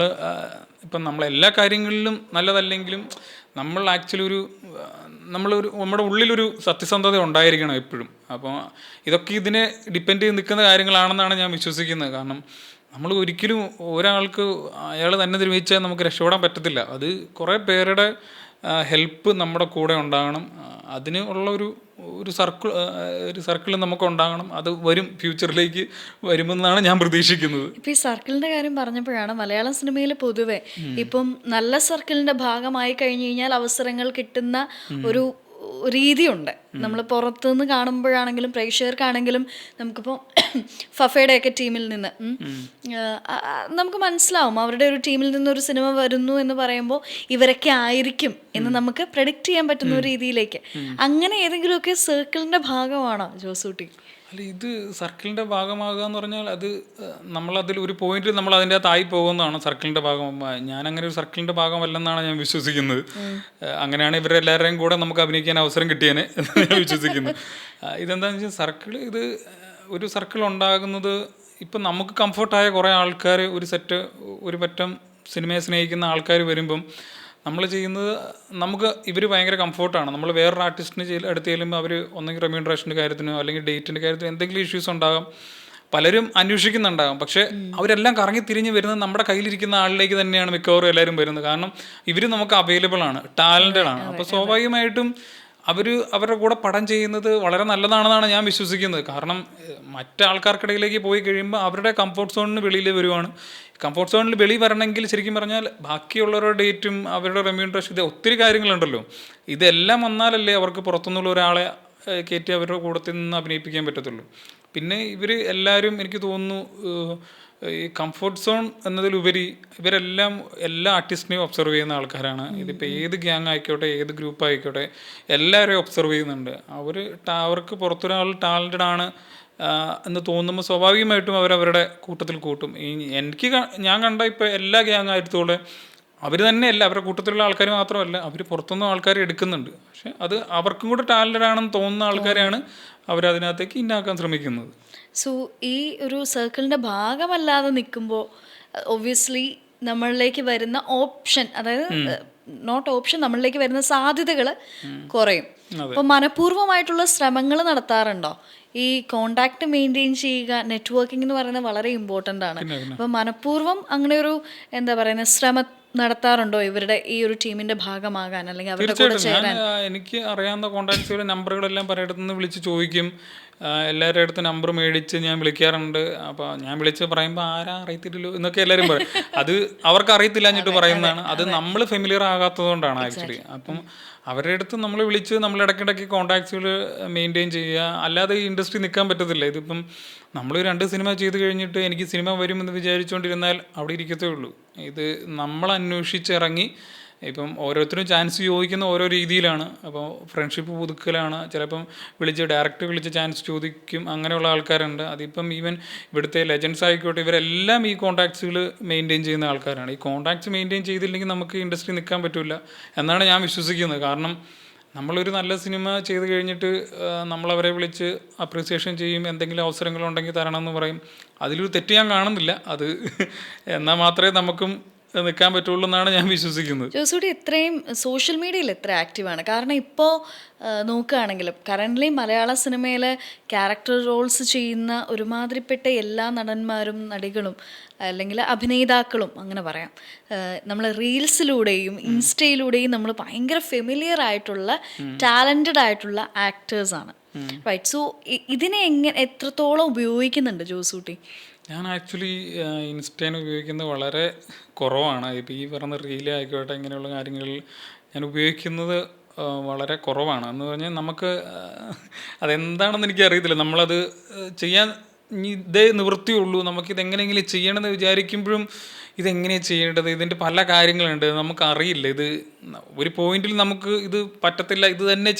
ഇപ്പം നമ്മളെല്ലാ കാര്യങ്ങളിലും നല്ലതല്ലെങ്കിലും നമ്മൾ ആക്ച്വലി നമ്മുടെ ഉള്ളിലൊരു സത്യസന്ധത ഉണ്ടായിരിക്കണം എപ്പോഴും. അപ്പോൾ ഇതൊക്കെ ഇതിനെ ഡിപ്പെൻഡ് ചെയ്ത് നിൽക്കുന്ന കാര്യങ്ങളാണെന്നാണ് ഞാൻ വിശ്വസിക്കുന്നത്. കാരണം നമ്മൾ ഒരിക്കലും ഒരാൾക്ക് അയാൾ തന്നെ നിർവഹിച്ചാൽ നമുക്ക് രക്ഷപ്പെടാൻ പറ്റത്തില്ല. അത് കുറേ പേരുടെ ഹെൽപ്പ് നമ്മുടെ കൂടെ ഉണ്ടാകണം. അതിന് ഉള്ള ഒരു സർക്കിൾ നമുക്ക് ഉണ്ടാകണം. അത് വരും, ഫ്യൂച്ചറിലേക്ക് വരുമെന്നാണ് ഞാൻ പ്രതീക്ഷിക്കുന്നത്. ഇപ്പം ഈ സർക്കിളിൻ്റെ കാര്യം പറഞ്ഞപ്പോഴാണ് മലയാളം സിനിമയിൽ പൊതുവെ ഇപ്പം നല്ല സർക്കിളിൻ്റെ ഭാഗമായി കഴിഞ്ഞു കഴിഞ്ഞാൽ അവസരങ്ങൾ കിട്ടുന്ന ഒരു രീതിയുണ്ട്. നമ്മൾ പുറത്തുനിന്ന് കാണുമ്പോഴാണെങ്കിലും പ്രേക്ഷകർക്കാണെങ്കിലും നമുക്കിപ്പോൾ ഫഫയുടെയൊക്കെ ടീമിൽ നിന്ന് നമുക്ക് മനസ്സിലാവും അവരുടെ ഒരു ടീമിൽ നിന്നൊരു സിനിമ വരുന്നു എന്ന് പറയുമ്പോൾ ഇവരൊക്കെ ആയിരിക്കും എന്ന് നമുക്ക് പ്രെഡിക്റ്റ് ചെയ്യാൻ പറ്റുന്ന ഒരു രീതിയിലേക്ക്. അങ്ങനെ ഏതെങ്കിലുമൊക്കെ സർക്കിളിൻ്റെ ഭാഗമാണോ ജോസൂട്ടി? അല്ല, ഇത് സർക്കിളിൻ്റെ ഭാഗമാകുക എന്ന് പറഞ്ഞാൽ അത് നമ്മളതിൽ ഒരു പോയിന്റിൽ നമ്മൾ അതിൻ്റെ അകത്തായി പോകുന്നതാണ് സർക്കിളിൻ്റെ ഭാഗം. ഞാനങ്ങനെ ഒരു സർക്കിളിൻ്റെ ഭാഗമല്ലെന്നാണ് ഞാൻ വിശ്വസിക്കുന്നത്. അങ്ങനെയാണ് ഇവരെല്ലാവരെയും കൂടെ നമുക്ക് അഭിനയിക്കാൻ അവസരം കിട്ടിയേനെ എന്ന് ഞാൻ വിശ്വസിക്കുന്നത്. ഇതെന്താണെന്ന് വെച്ചാൽ ഒരു സർക്കിൾ ഉണ്ടാകുന്നത് ഇപ്പം നമുക്ക് കംഫർട്ടായ കുറേ ആൾക്കാർ, ഒരു പറ്റം സിനിമയെ സ്നേഹിക്കുന്ന ആൾക്കാർ വരുമ്പം നമ്മൾ ചെയ്യുന്നത്, ഇവർ ഭയങ്കര കംഫർട്ടാണ്. നമ്മൾ വേറൊരു ആർട്ടിസ്റ്റിന് അടുത്ത് ചെല്ലുമ്പോൾ അവർ ഒന്നെങ്കിൽ റെമ്യൂണറേഷൻ്റെ കാര്യത്തിനോ അല്ലെങ്കിൽ ഡേറ്റിൻ്റെ കാര്യത്തിനോ എന്തെങ്കിലും ഇഷ്യൂസ് ഉണ്ടാകാം, പലരും അന്വേഷിക്കുന്നുണ്ടാകും. പക്ഷേ അവരെല്ലാം കറങ്ങി തിരിഞ്ഞ് വരുന്നത് നമ്മുടെ കയ്യിലിരിക്കുന്ന ആളിലേക്ക് തന്നെയാണ് മിക്കവാറും എല്ലാവരും വരുന്നത്. കാരണം ഇവർ നമുക്ക് അവൈലബിൾ ആണ്, ടാലൻറ്റഡ് ആണ്. അപ്പോൾ സ്വാഭാവികമായിട്ടും അവരുടെ കൂടെ പടം ചെയ്യുന്നത് വളരെ നല്ലതാണെന്നാണ് ഞാൻ വിശ്വസിക്കുന്നത്. കാരണം മറ്റാൾക്കാർക്കിടയിലേക്ക് പോയി കഴിയുമ്പോൾ അവരുടെ കംഫർട്ട് സോണിന് വെളിയിൽ വരുവാണ്. കംഫർട്ട് സോണിൽ വെളി വരണമെങ്കിൽ ശരിക്കും പറഞ്ഞാൽ ബാക്കിയുള്ളവരുടെ ഡേറ്റും അവരുടെ റെമ്യൂണറേഷൻ, ഇത് ഒത്തിരി കാര്യങ്ങളുണ്ടല്ലോ. ഇതെല്ലാം വന്നാലല്ലേ അവർക്ക് പുറത്തുനിന്നുള്ള ഒരാളെ കയറ്റി അവരുടെ കൂടത്തിൽ നിന്ന് അഭിനയിപ്പിക്കാൻ പറ്റത്തുള്ളൂ. പിന്നെ ഇവർ എല്ലാവരും എനിക്ക് തോന്നുന്നു ഈ കംഫർട്ട് സോൺ എന്നതിലുപരി ഇവരെല്ലാം എല്ലാ ആർട്ടിസ്റ്റിനെയും ഒബ്സർവ് ചെയ്യുന്ന ആൾക്കാരാണ്. ഇതിപ്പോൾ ഏത് ഗ്യാങ് ആയിക്കോട്ടെ, ഏത് ഗ്രൂപ്പ് ആയിക്കോട്ടെ, എല്ലാവരെയും ഒബ്സർവ് ചെയ്യുന്നുണ്ട്. അവർക്ക് പുറത്തൊരാൾ ടാലൻറ്റഡ് ആണ് എന്ന് തോന്നുമ്പോൾ സ്വാഭാവികമായിട്ടും അവരവരുടെ കൂട്ടത്തിൽ കൂട്ടും. ഞാൻ കണ്ട ഇപ്പോൾ എല്ലാ ഗ്യാങ് ആയിരത്തോടെ അവർ തന്നെയല്ല, അവരുടെ കൂട്ടത്തിലുള്ള ആൾക്കാർ മാത്രമല്ല, അവർ പുറത്തുനിന്നും ആൾക്കാരെ എടുക്കുന്നുണ്ട്. പക്ഷെ അത് അവർക്കും കൂടെ ടാലൻറ്റഡ് ആണെന്ന് തോന്നുന്ന ആൾക്കാരെയാണ് അവരതിനകത്തേക്ക് ഇന്നാക്കാൻ ശ്രമിക്കുന്നത്. സോ ഈ ഒരു സർക്കിളിൻ്റെ ഭാഗമല്ലാതെ നിൽക്കുമ്പോൾ ഒബ്വിയസ്ലി നമ്മളിലേക്ക് വരുന്ന ഓപ്ഷൻ, അതായത് നോട്ട് ഓപ്ഷൻ, നമ്മളിലേക്ക് വരുന്ന സാധ്യതകൾ കുറയും. അപ്പോൾ മനഃപൂർവ്വമായിട്ടുള്ള ശ്രമങ്ങൾ നടത്താറുണ്ടോ? ഈ കോണ്ടാക്ട് മെയിൻറ്റെയിൻ ചെയ്യുക, നെറ്റ്വർക്കിംഗ് എന്ന് പറയുന്നത് വളരെ ഇമ്പോർട്ടൻ്റ് ആണ്. അപ്പോൾ മനഃപൂർവ്വം അങ്ങനെ ഒരു എന്താ പറയുന്നത് ശ്രമം നടത്താറുണ്ടോ ഇവരുടെ ഈ ഒരു ടീമിന്റെ ഭാഗമാകാൻ, അല്ലെങ്കിൽ അവരുടെ കൂടെ ചേരാൻ? എനിക്ക് അറിയാവുന്ന കോണ്ടാക്ട്സുകളുടെ നമ്പറുകളെല്ലാം പലയിടത്തുനിന്ന് വിളിച്ച് ചോദിക്കും. എല്ലാവരുടെ അടുത്ത് നമ്പർ മേടിച്ച് ഞാൻ വിളിക്കാറുണ്ട്. അപ്പോൾ ഞാൻ വിളിച്ച് പറയുമ്പോൾ ആരാ അറിയത്തില്ലല്ലോ എന്നൊക്കെ എല്ലാവരും പറയും. അത് അവർക്ക് അറിയത്തില്ല എന്നിട്ട് പറയുന്നതാണ്. അത് നമ്മൾ ഫെമിലിയർ ആകാത്തത് കൊണ്ടാണ് ആക്ച്വലി. അപ്പം അവരുടെ അടുത്ത് നമ്മൾ വിളിച്ച് നമ്മൾ ഇടയ്ക്കിടയ്ക്ക് കോണ്ടാക്ട്സുകൾ മെയിൻറ്റെയിൻ ചെയ്യുക. അല്ലാതെ ഈ ഇൻഡസ്ട്രി നിൽക്കാൻ പറ്റത്തില്ല. ഇതിപ്പം നമ്മൾ 2 സിനിമ ചെയ്ത് കഴിഞ്ഞിട്ട് എനിക്ക് സിനിമ വരുമെന്ന് വിചാരിച്ചുകൊണ്ടിരുന്നാൽ അവിടെ ഇരിക്കത്തേ ഉള്ളൂ. ഇത് നമ്മൾ അന്വേഷിച്ചിറങ്ങി, ഇപ്പം ഓരോരുത്തരും ചാൻസ് ചോദിക്കുന്ന ഓരോ രീതിയിലാണ്. അപ്പോൾ ഫ്രണ്ട്ഷിപ്പ് പുതുക്കലാണ്, ചിലപ്പം ഡയറക്റ്റ് വിളിച്ച് ചാൻസ് ചോദിക്കും, അങ്ങനെയുള്ള ആൾക്കാരുണ്ട്. അതിപ്പം ഈവൻ ഇവിടുത്തെ ലെജൻസ് ആയിക്കോട്ടെ, ഇവരെല്ലാം ഈ കോണ്ടാക്ട്സുകൾ മെയിൻറ്റെയിൻ ചെയ്യുന്ന ആൾക്കാരാണ്. ഈ കോണ്ടാക്ട്സ് മെയിൻറ്റെയിൻ ചെയ്തില്ലെങ്കിൽ നമുക്ക് ഇൻഡസ്ട്രി നിൽക്കാൻ പറ്റില്ല എന്നാണ് ഞാൻ വിശ്വസിക്കുന്നത്. കാരണം നമ്മളൊരു നല്ല സിനിമ ചെയ്ത് കഴിഞ്ഞിട്ട് നമ്മളവരെ വിളിച്ച് അപ്രീസിയേഷൻ ചെയ്യും, എന്തെങ്കിലും അവസരങ്ങളുണ്ടെങ്കിൽ തരണമെന്ന് പറയും. അതിലൊരു തെറ്റ് ഞാൻ കാണുന്നില്ല. അത് എന്നാൽ മാത്രമേ നമുക്കും നിൽക്കാൻ പറ്റുള്ളൂ എന്നാണ് ഞാൻ വിശ്വസിക്കുന്നത്. ജോസൂട്ടി ഇത്രയും സോഷ്യൽ മീഡിയയിൽ എത്ര ആക്റ്റീവാണ്? കാരണം ഇപ്പോൾ നോക്കുകയാണെങ്കിലും കറൻ്റ്ലി മലയാള സിനിമയിൽ ക്യാരക്ടർ റോൾസ് ചെയ്യുന്ന ഒരുമാതിരിപ്പെട്ട എല്ലാ നടന്മാരും നടികളും അല്ലെങ്കിൽ അഭിനേതാക്കളും അങ്ങനെ പറയാം, നമ്മൾ റീൽസിലൂടെയും ഇൻസ്റ്റയിലൂടെയും നമ്മൾ ഭയങ്കര ഫെമിലിയർ ആയിട്ടുള്ള ടാലൻറ്റഡ് ആയിട്ടുള്ള ആക്ടേഴ്സാണ്, റൈറ്റ്? സോ ഇതിനെ എത്രത്തോളം ഉപയോഗിക്കുന്നുണ്ട് ജോസൂട്ടി? ഞാൻ ആക്ച്വലി ഇൻസ്റ്റയിൽ ഉപയോഗിക്കുന്നത് വളരെ കുറവാണ്. ഇപ്പോൾ ഈ പറഞ്ഞ റീൽ ആയിക്കോട്ടെ, ഇങ്ങനെയുള്ള കാര്യങ്ങളിൽ ഞാൻ ഉപയോഗിക്കുന്നത് വളരെ കുറവാണ്. എന്ന് പറഞ്ഞാൽ നമുക്ക് അതെന്താണെന്ന് എനിക്കറിയത്തില്ല. നമ്മളത് ചെയ്യാൻ ഇതേ നിവൃത്തിയുള്ളൂ. നമുക്കിതെങ്ങനെയെങ്കിലും ചെയ്യണമെന്ന് വിചാരിക്കുമ്പോഴും ഇതെങ്ങനെയാണ് ചെയ്യേണ്ടത്, ഇതിൻ്റെ പല കാര്യങ്ങളുണ്ട്, നമുക്കറിയില്ല. ഇത് ഒരു പോയിന്റിൽ നമുക്ക് ഇത് പറ്റത്തില്ല, ഇത് തന്നെ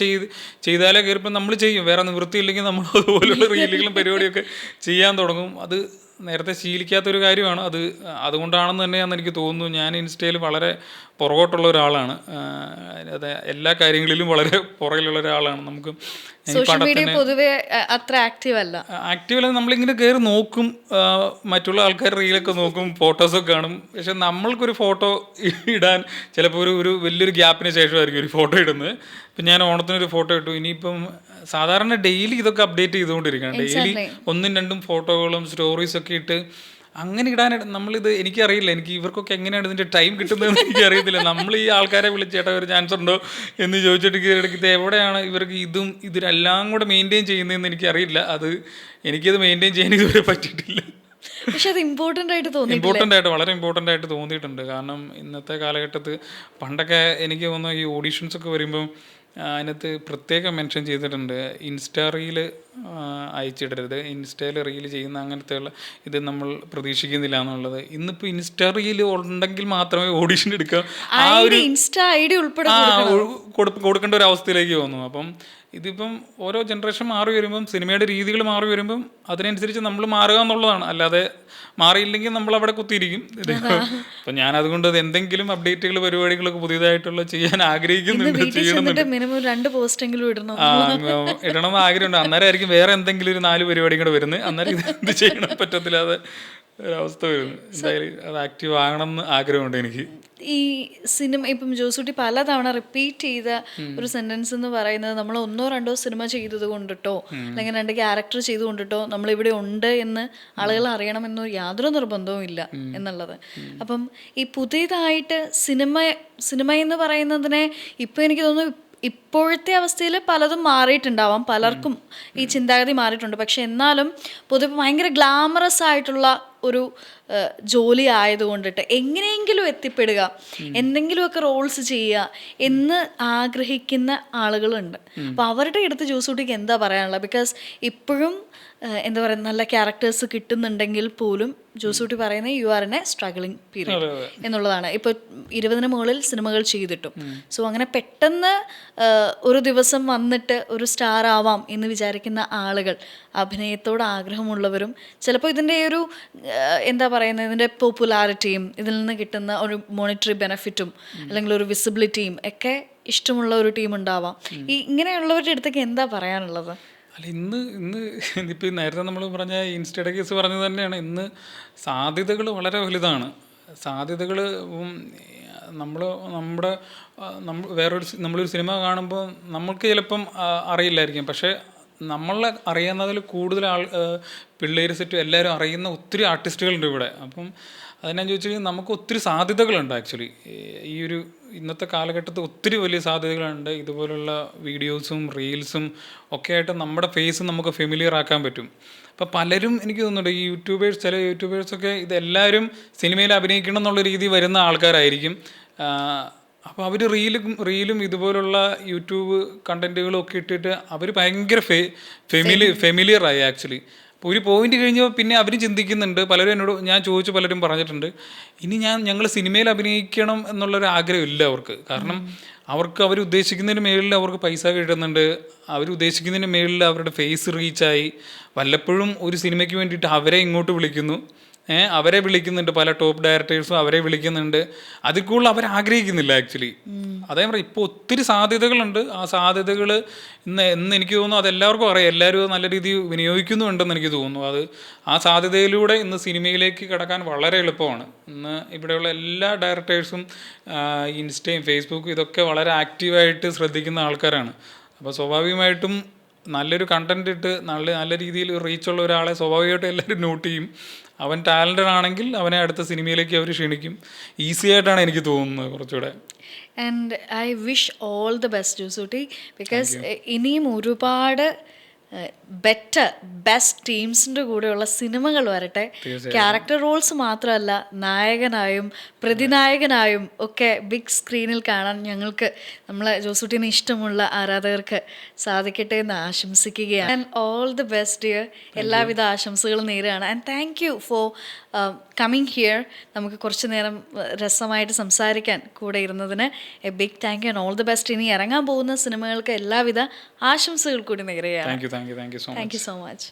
ചെയ്താലേ കയറിപ്പോൾ നമ്മൾ ചെയ്യും. വേറെ നിവൃത്തിയില്ലെങ്കിൽ നമ്മൾ അതുപോലുള്ള റീലുകളും പരിപാടിയൊക്കെ ചെയ്യാൻ തുടങ്ങും. അത് നേരത്തെ ശീലിക്കാത്തൊരു കാര്യമാണ് അത്. അതുകൊണ്ടാണെന്ന് തന്നെയാണെന്ന് എനിക്ക് തോന്നുന്നു. ഞാൻ ഇൻസ്റ്റയിൽ വളരെ പുറകോട്ടുള്ള ഒരാളാണ്. അതെ, എല്ലാ കാര്യങ്ങളിലും വളരെ പുറകിലുള്ള ഒരാളാണ്. നമുക്ക് സോഷ്യൽ മീഡിയ പൊതുവെ അത്ര ആക്റ്റീവ് അല്ല. ആക്റ്റീവല്ല, നമ്മളിങ്ങനെ കയറി നോക്കും, മറ്റുള്ള ആൾക്കാർ റീലൊക്കെ നോക്കും, ഫോട്ടോസൊക്കെ കാണും. പക്ഷെ നമ്മൾക്കൊരു ഫോട്ടോ ഇടാൻ ചിലപ്പോൾ ഒരു വലിയൊരു ഗ്യാപ്പിന് ശേഷമായിരിക്കും ഒരു ഫോട്ടോ ഇടുന്നത്. ഇപ്പം ഞാൻ ഓണത്തിനൊരു ഫോട്ടോ ഇട്ടു. ഇനിയിപ്പം സാധാരണ ഡെയിലി ഇതൊക്കെ അപ്ഡേറ്റ് ചെയ്തുകൊണ്ടിരിക്കണം. ഡെയിലി 1-2 ഫോട്ടോകളും സ്റ്റോറീസൊക്കെ ഇട്ട് അങ്ങനെ ഇടാൻ നമ്മളിത് എനിക്കറിയില്ല. എനിക്ക് ഇവർക്കൊക്കെ എങ്ങനെയാണ് ഇതിൻ്റെ ടൈം കിട്ടുന്നതെന്ന് എനിക്കറിയത്തില്ല. നമ്മൾ ഈ ആൾക്കാരെ വിളിച്ചേട്ടാ ഒരു ചാൻസ് ഉണ്ടോ എന്ന് ചോദിച്ചിട്ട് ഇത് എവിടെയാണ് ഇവർക്ക് ഇതിനെല്ലാം കൂടെ മെയിൻറ്റെയിൻ ചെയ്യുന്നതെന്ന് എനിക്കറിയില്ല. എനിക്കത് മെയിൻറ്റെയിൻ ചെയ്യാൻ ഇതുവരെ പറ്റിയിട്ടില്ല. പക്ഷെ അത് ഇമ്പോർട്ടൻ്റ് ആയിട്ട് വളരെ ഇമ്പോർട്ടൻ്റ് ആയിട്ട് തോന്നിയിട്ടുണ്ട്. കാരണം ഇന്നത്തെ കാലഘട്ടത്തിൽ പണ്ടൊക്കെ എനിക്ക് തോന്നുന്നു ഈ ഓഡീഷൻസ് ഒക്കെ വരുമ്പം അതിനകത്ത് പ്രത്യേകം മെൻഷൻ ചെയ്തിട്ടുണ്ട്, ഇൻസ്റ്റാ റീല് അയച്ചിടരുത്, ഇൻസ്റ്റയിൽ റീല് ചെയ്യുന്ന അങ്ങനത്തെയുള്ള ഇത് നമ്മൾ പ്രതീക്ഷിക്കുന്നില്ല എന്നുള്ളത്. ഇന്നിപ്പോൾ ഇൻസ്റ്റാ റീല് ഉണ്ടെങ്കിൽ മാത്രമേ ഓഡീഷൻ എടുക്കാം, ആ ഒരു ഇൻസ്റ്റാ ഐഡി ഉൾപ്പെടെ കൊടുക്കേണ്ട ഒരു അവസ്ഥയിലേക്ക് വന്നു. അപ്പം ഇതിപ്പം ഓരോ ജനറേഷൻ മാറി വരുമ്പം സിനിമയുടെ രീതികൾ മാറി വരുമ്പം അതിനനുസരിച്ച് നമ്മൾ മാറുക എന്നുള്ളതാണ്. അല്ലാതെ മാറിയില്ലെങ്കിൽ നമ്മൾ അവിടെ കുത്തിയിരിക്കും. അപ്പം ഞാൻ അതുകൊണ്ട് എന്തെങ്കിലും അപ്ഡേറ്റുകൾ പരിപാടികളൊക്കെ പുതിയതായിട്ടുള്ള ചെയ്യാൻ ആഗ്രഹിക്കുന്നുണ്ട്, ചെയ്യണമെന്നുണ്ട്. മിനിമം 2 പോസ്റ്റെങ്കിലും ഇടണം എന്ന് ആഗ്രഹമുണ്ട്. അന്നേരം ആയിരിക്കും വേറെ എന്തെങ്കിലും ഒരു 4 പരിപാടിയും കൂടെ വരുന്നത്. അന്നേരം ഇത് ചെയ്യണം പറ്റത്തില്ലാതെ ഒരവസ്ഥ വരുന്നു. എന്തായാലും അത് ആക്റ്റീവ് ആകണമെന്ന് ആഗ്രഹമുണ്ട് എനിക്ക്. ഈ സിനിമ ഇപ്പം ജോസൂട്ടി പലതവണ റിപ്പീറ്റ് ചെയ്ത ഒരു സെന്റൻസ് എന്ന് പറയുന്നത്, നമ്മൾ 1-2 സിനിമ ചെയ്തത് കൊണ്ടിട്ടോ അല്ലെങ്കിൽ 2 ക്യാരക്ടർ ചെയ്ത് കൊണ്ടിട്ടോ നമ്മളിവിടെ ഉണ്ട് എന്ന് ആളുകൾ അറിയണമെന്നോ യാതൊരു നിർബന്ധവും ഇല്ല എന്നുള്ളത്. അപ്പം ഈ പുതിയതായിട്ട് സിനിമ എന്ന് പറയുന്നതിനെ ഇപ്പം എനിക്ക് തോന്നുന്നു ഇപ്പോഴത്തെ അവസ്ഥയിൽ പലതും മാറിയിട്ടുണ്ടാവാം, പലർക്കും ഈ ചിന്താഗതി മാറിയിട്ടുണ്ട്. പക്ഷെ എന്നാലും പൊതുവെ ഭയങ്കര ഗ്ലാമറസ് ആയിട്ടുള്ള ഒരു ജോലി ആയതുകൊണ്ടിട്ട് എങ്ങനെയെങ്കിലും എത്തിപ്പെടുക, എന്തെങ്കിലുമൊക്കെ റോൾസ് ചെയ്യുക എന്ന് ആഗ്രഹിക്കുന്ന ആളുകളുണ്ട്. അപ്പോൾ അവരുടെ അടുത്ത് ജോസൂട്ടിക്ക് എന്താ പറയാനുള്ളത്? ബിക്കോസ് ഇപ്പോഴും എന്താ പറയുക, നല്ല ക്യാരക്ടേഴ്സ് കിട്ടുന്നുണ്ടെങ്കിൽ പോലും ജോസൂട്ടി പറയുന്നത് you are in A struggling period എന്നുള്ളതാണ്. ഇപ്പോൾ 20ന് മുകളിൽ സിനിമകൾ ചെയ്തിട്ടും. സോ അങ്ങനെ പെട്ടെന്ന് ഒരു ദിവസം വന്നിട്ട് ഒരു സ്റ്റാർ ആവാം എന്ന് വിചാരിക്കുന്ന ആളുകൾ, അഭിനയത്തോട് ആഗ്രഹമുള്ളവരും ചിലപ്പോൾ ഇതിൻ്റെ ഒരു എന്താ പറയുന്നത്, ഇതിൻ്റെ പോപ്പുലാരിറ്റിയും ഇതിൽ നിന്ന് കിട്ടുന്ന ഒരു മോണിറ്ററി ബെനഫിറ്റും അല്ലെങ്കിൽ ഒരു വിസിബിലിറ്റിയും ഒക്കെ ഇഷ്ടമുള്ള ഒരു ടീം ഉണ്ടാവാം. ഇങ്ങനെയുള്ളവരുടെ അടുത്തേക്ക് എന്താ പറയാനുള്ളത്? അല്ല, ഇന്നിപ്പോൾ നേരത്തെ നമ്മൾ പറഞ്ഞ ഇൻസ്റ്റയുടെ കേസ് പറഞ്ഞത് തന്നെയാണ്. ഇന്ന് സാധ്യതകൾ വളരെ വലുതാണ്. സാധ്യതകൾ നമ്മളൊരു സിനിമ കാണുമ്പോൾ നമ്മൾക്ക് ചിലപ്പം അറിയില്ലായിരിക്കും. പക്ഷേ നമ്മളെ അറിയുന്നതിൽ കൂടുതൽ പിള്ളേർ സെറ്റും എല്ലാവരും അറിയുന്ന ഒത്തിരി ആർട്ടിസ്റ്റുകളുണ്ട് ഇവിടെ. അപ്പം അതിനാ ചോദിച്ചാൽ നമുക്ക് ഒത്തിരി സാധ്യതകളുണ്ട്. ആക്ച്വലി ഈ ഒരു ഇന്നത്തെ കാലഘട്ടത്തിൽ ഒത്തിരി വലിയ സാധ്യതകളുണ്ട്. ഇതുപോലുള്ള വീഡിയോസും റീൽസും ഒക്കെ ആയിട്ട് നമ്മുടെ ഫേസ് നമുക്ക് ഫെമിലിയർ ആക്കാൻ പറ്റും. അപ്പോൾ പലരും എനിക്ക് തോന്നുന്നുണ്ട് ചില യൂട്യൂബേഴ്സൊക്കെ ഇതെല്ലാവരും സിനിമയിൽ അഭിനയിക്കണം എന്നുള്ള രീതി വരുന്ന ആൾക്കാരായിരിക്കും. അപ്പോൾ അവർ റീലും ഇതുപോലുള്ള യൂട്യൂബ് കണ്ടൻറ്റുകളും ഒക്കെ ഇട്ടിട്ട് അവർ ഭയങ്കര ഫെമിലിയറായി ആക്ച്വലി. അപ്പോൾ ഒരു പോയിന്റ് കഴിഞ്ഞപ്പോൾ പിന്നെ അവർ ചിന്തിക്കുന്നുണ്ട്. പലരും എന്നോട് ഞാൻ ചോദിച്ചു, പലരും പറഞ്ഞിട്ടുണ്ട് ഇനി ഞങ്ങൾ സിനിമയിൽ അഭിനയിക്കണം എന്നുള്ളൊരു ആഗ്രഹമില്ല അവർക്ക്. കാരണം അവർ ഉദ്ദേശിക്കുന്നതിന് മേളിൽ അവർക്ക് പൈസ കിട്ടുന്നുണ്ട്, ഉദ്ദേശിക്കുന്നതിന് മേളിൽ അവരുടെ ഫേസ് റീച്ചായി. വല്ലപ്പോഴും ഒരു സിനിമയ്ക്ക് വേണ്ടിയിട്ട് അവരെ ഇങ്ങോട്ട് വിളിക്കുന്നു, അവരെ വിളിക്കുന്നുണ്ട്, പല ടോപ്പ് ഡയറക്ടേഴ്സും അവരെ വിളിക്കുന്നുണ്ട്. അതിൽ കൂടുതൽ അവർ ആഗ്രഹിക്കുന്നില്ല ആക്ച്വലി. അതേ പറയാം, ഇപ്പോൾ ഒത്തിരി സാധ്യതകളുണ്ട്. ആ സാധ്യതകൾ ഇന്ന് എനിക്ക് തോന്നുന്നു അതെല്ലാവർക്കും അറിയാം, എല്ലാവരും നല്ല രീതിയിൽ വിനിയോഗിക്കുന്നുണ്ടെന്ന് എനിക്ക് തോന്നുന്നു. ആ സാധ്യതയിലൂടെ ഇന്ന് സിനിമയിലേക്ക് കടക്കാൻ വളരെ എളുപ്പമാണ്. ഇന്ന് ഇവിടെയുള്ള എല്ലാ ഡയറക്ടേഴ്സും ഇൻസ്റ്റയും ഫേസ്ബുക്കും ഇതൊക്കെ വളരെ ആക്റ്റീവായിട്ട് ശ്രദ്ധിക്കുന്ന ആൾക്കാരാണ്. അപ്പോൾ സ്വാഭാവികമായിട്ടും നല്ലൊരു കണ്ടന്റ് ഇട്ട് നല്ല രീതിയിൽ റീച്ചുള്ള ഒരാളെ സ്വാഭാവികമായിട്ടും എല്ലാവരും നോട്ട് ചെയ്യും. അവൻ ടാലൻറ്റഡ് ആണെങ്കിൽ അവനെ അടുത്ത സിനിമയിലേക്ക് അവർ ക്ഷണിക്കും. ഈസി ആയിട്ടാണ് എനിക്ക് തോന്നുന്നത് കുറച്ചുകൂടെ. And I wish all the best Josutty. Because ഇനിയും ഒരുപാട് ബെസ്റ്റ് ടീംസിൻ്റെ കൂടെയുള്ള സിനിമകൾ വരട്ടെ. ക്യാരക്ടർ റോൾസ് മാത്രമല്ല, നായകനായും പ്രതിനായകനായും ഒക്കെ ബിഗ് സ്ക്രീനിൽ കാണാൻ നമ്മളെ ജോസൂട്ടിന് ഇഷ്ടമുള്ള ആരാധകർക്ക് സാധിക്കട്ടെ എന്ന് ആശംസിക്കുകയാണ്. And all the best dear. എല്ലാവിധ ആശംസകളും നേരുകയാണ്. And thank you for coming here. നമുക്ക് കുറച്ച് നേരം രസമായിട്ട് സംസാരിക്കാൻ കൂടെ ഇരുന്നതിന് a big thank you and all the best. ഇനി ഇറങ്ങാൻ പോകുന്ന സിനിമകൾക്ക് എല്ലാവിധ ആശംസകൾ കൂടി നേരുകയാണ്. Thank you so much. Thank you so much.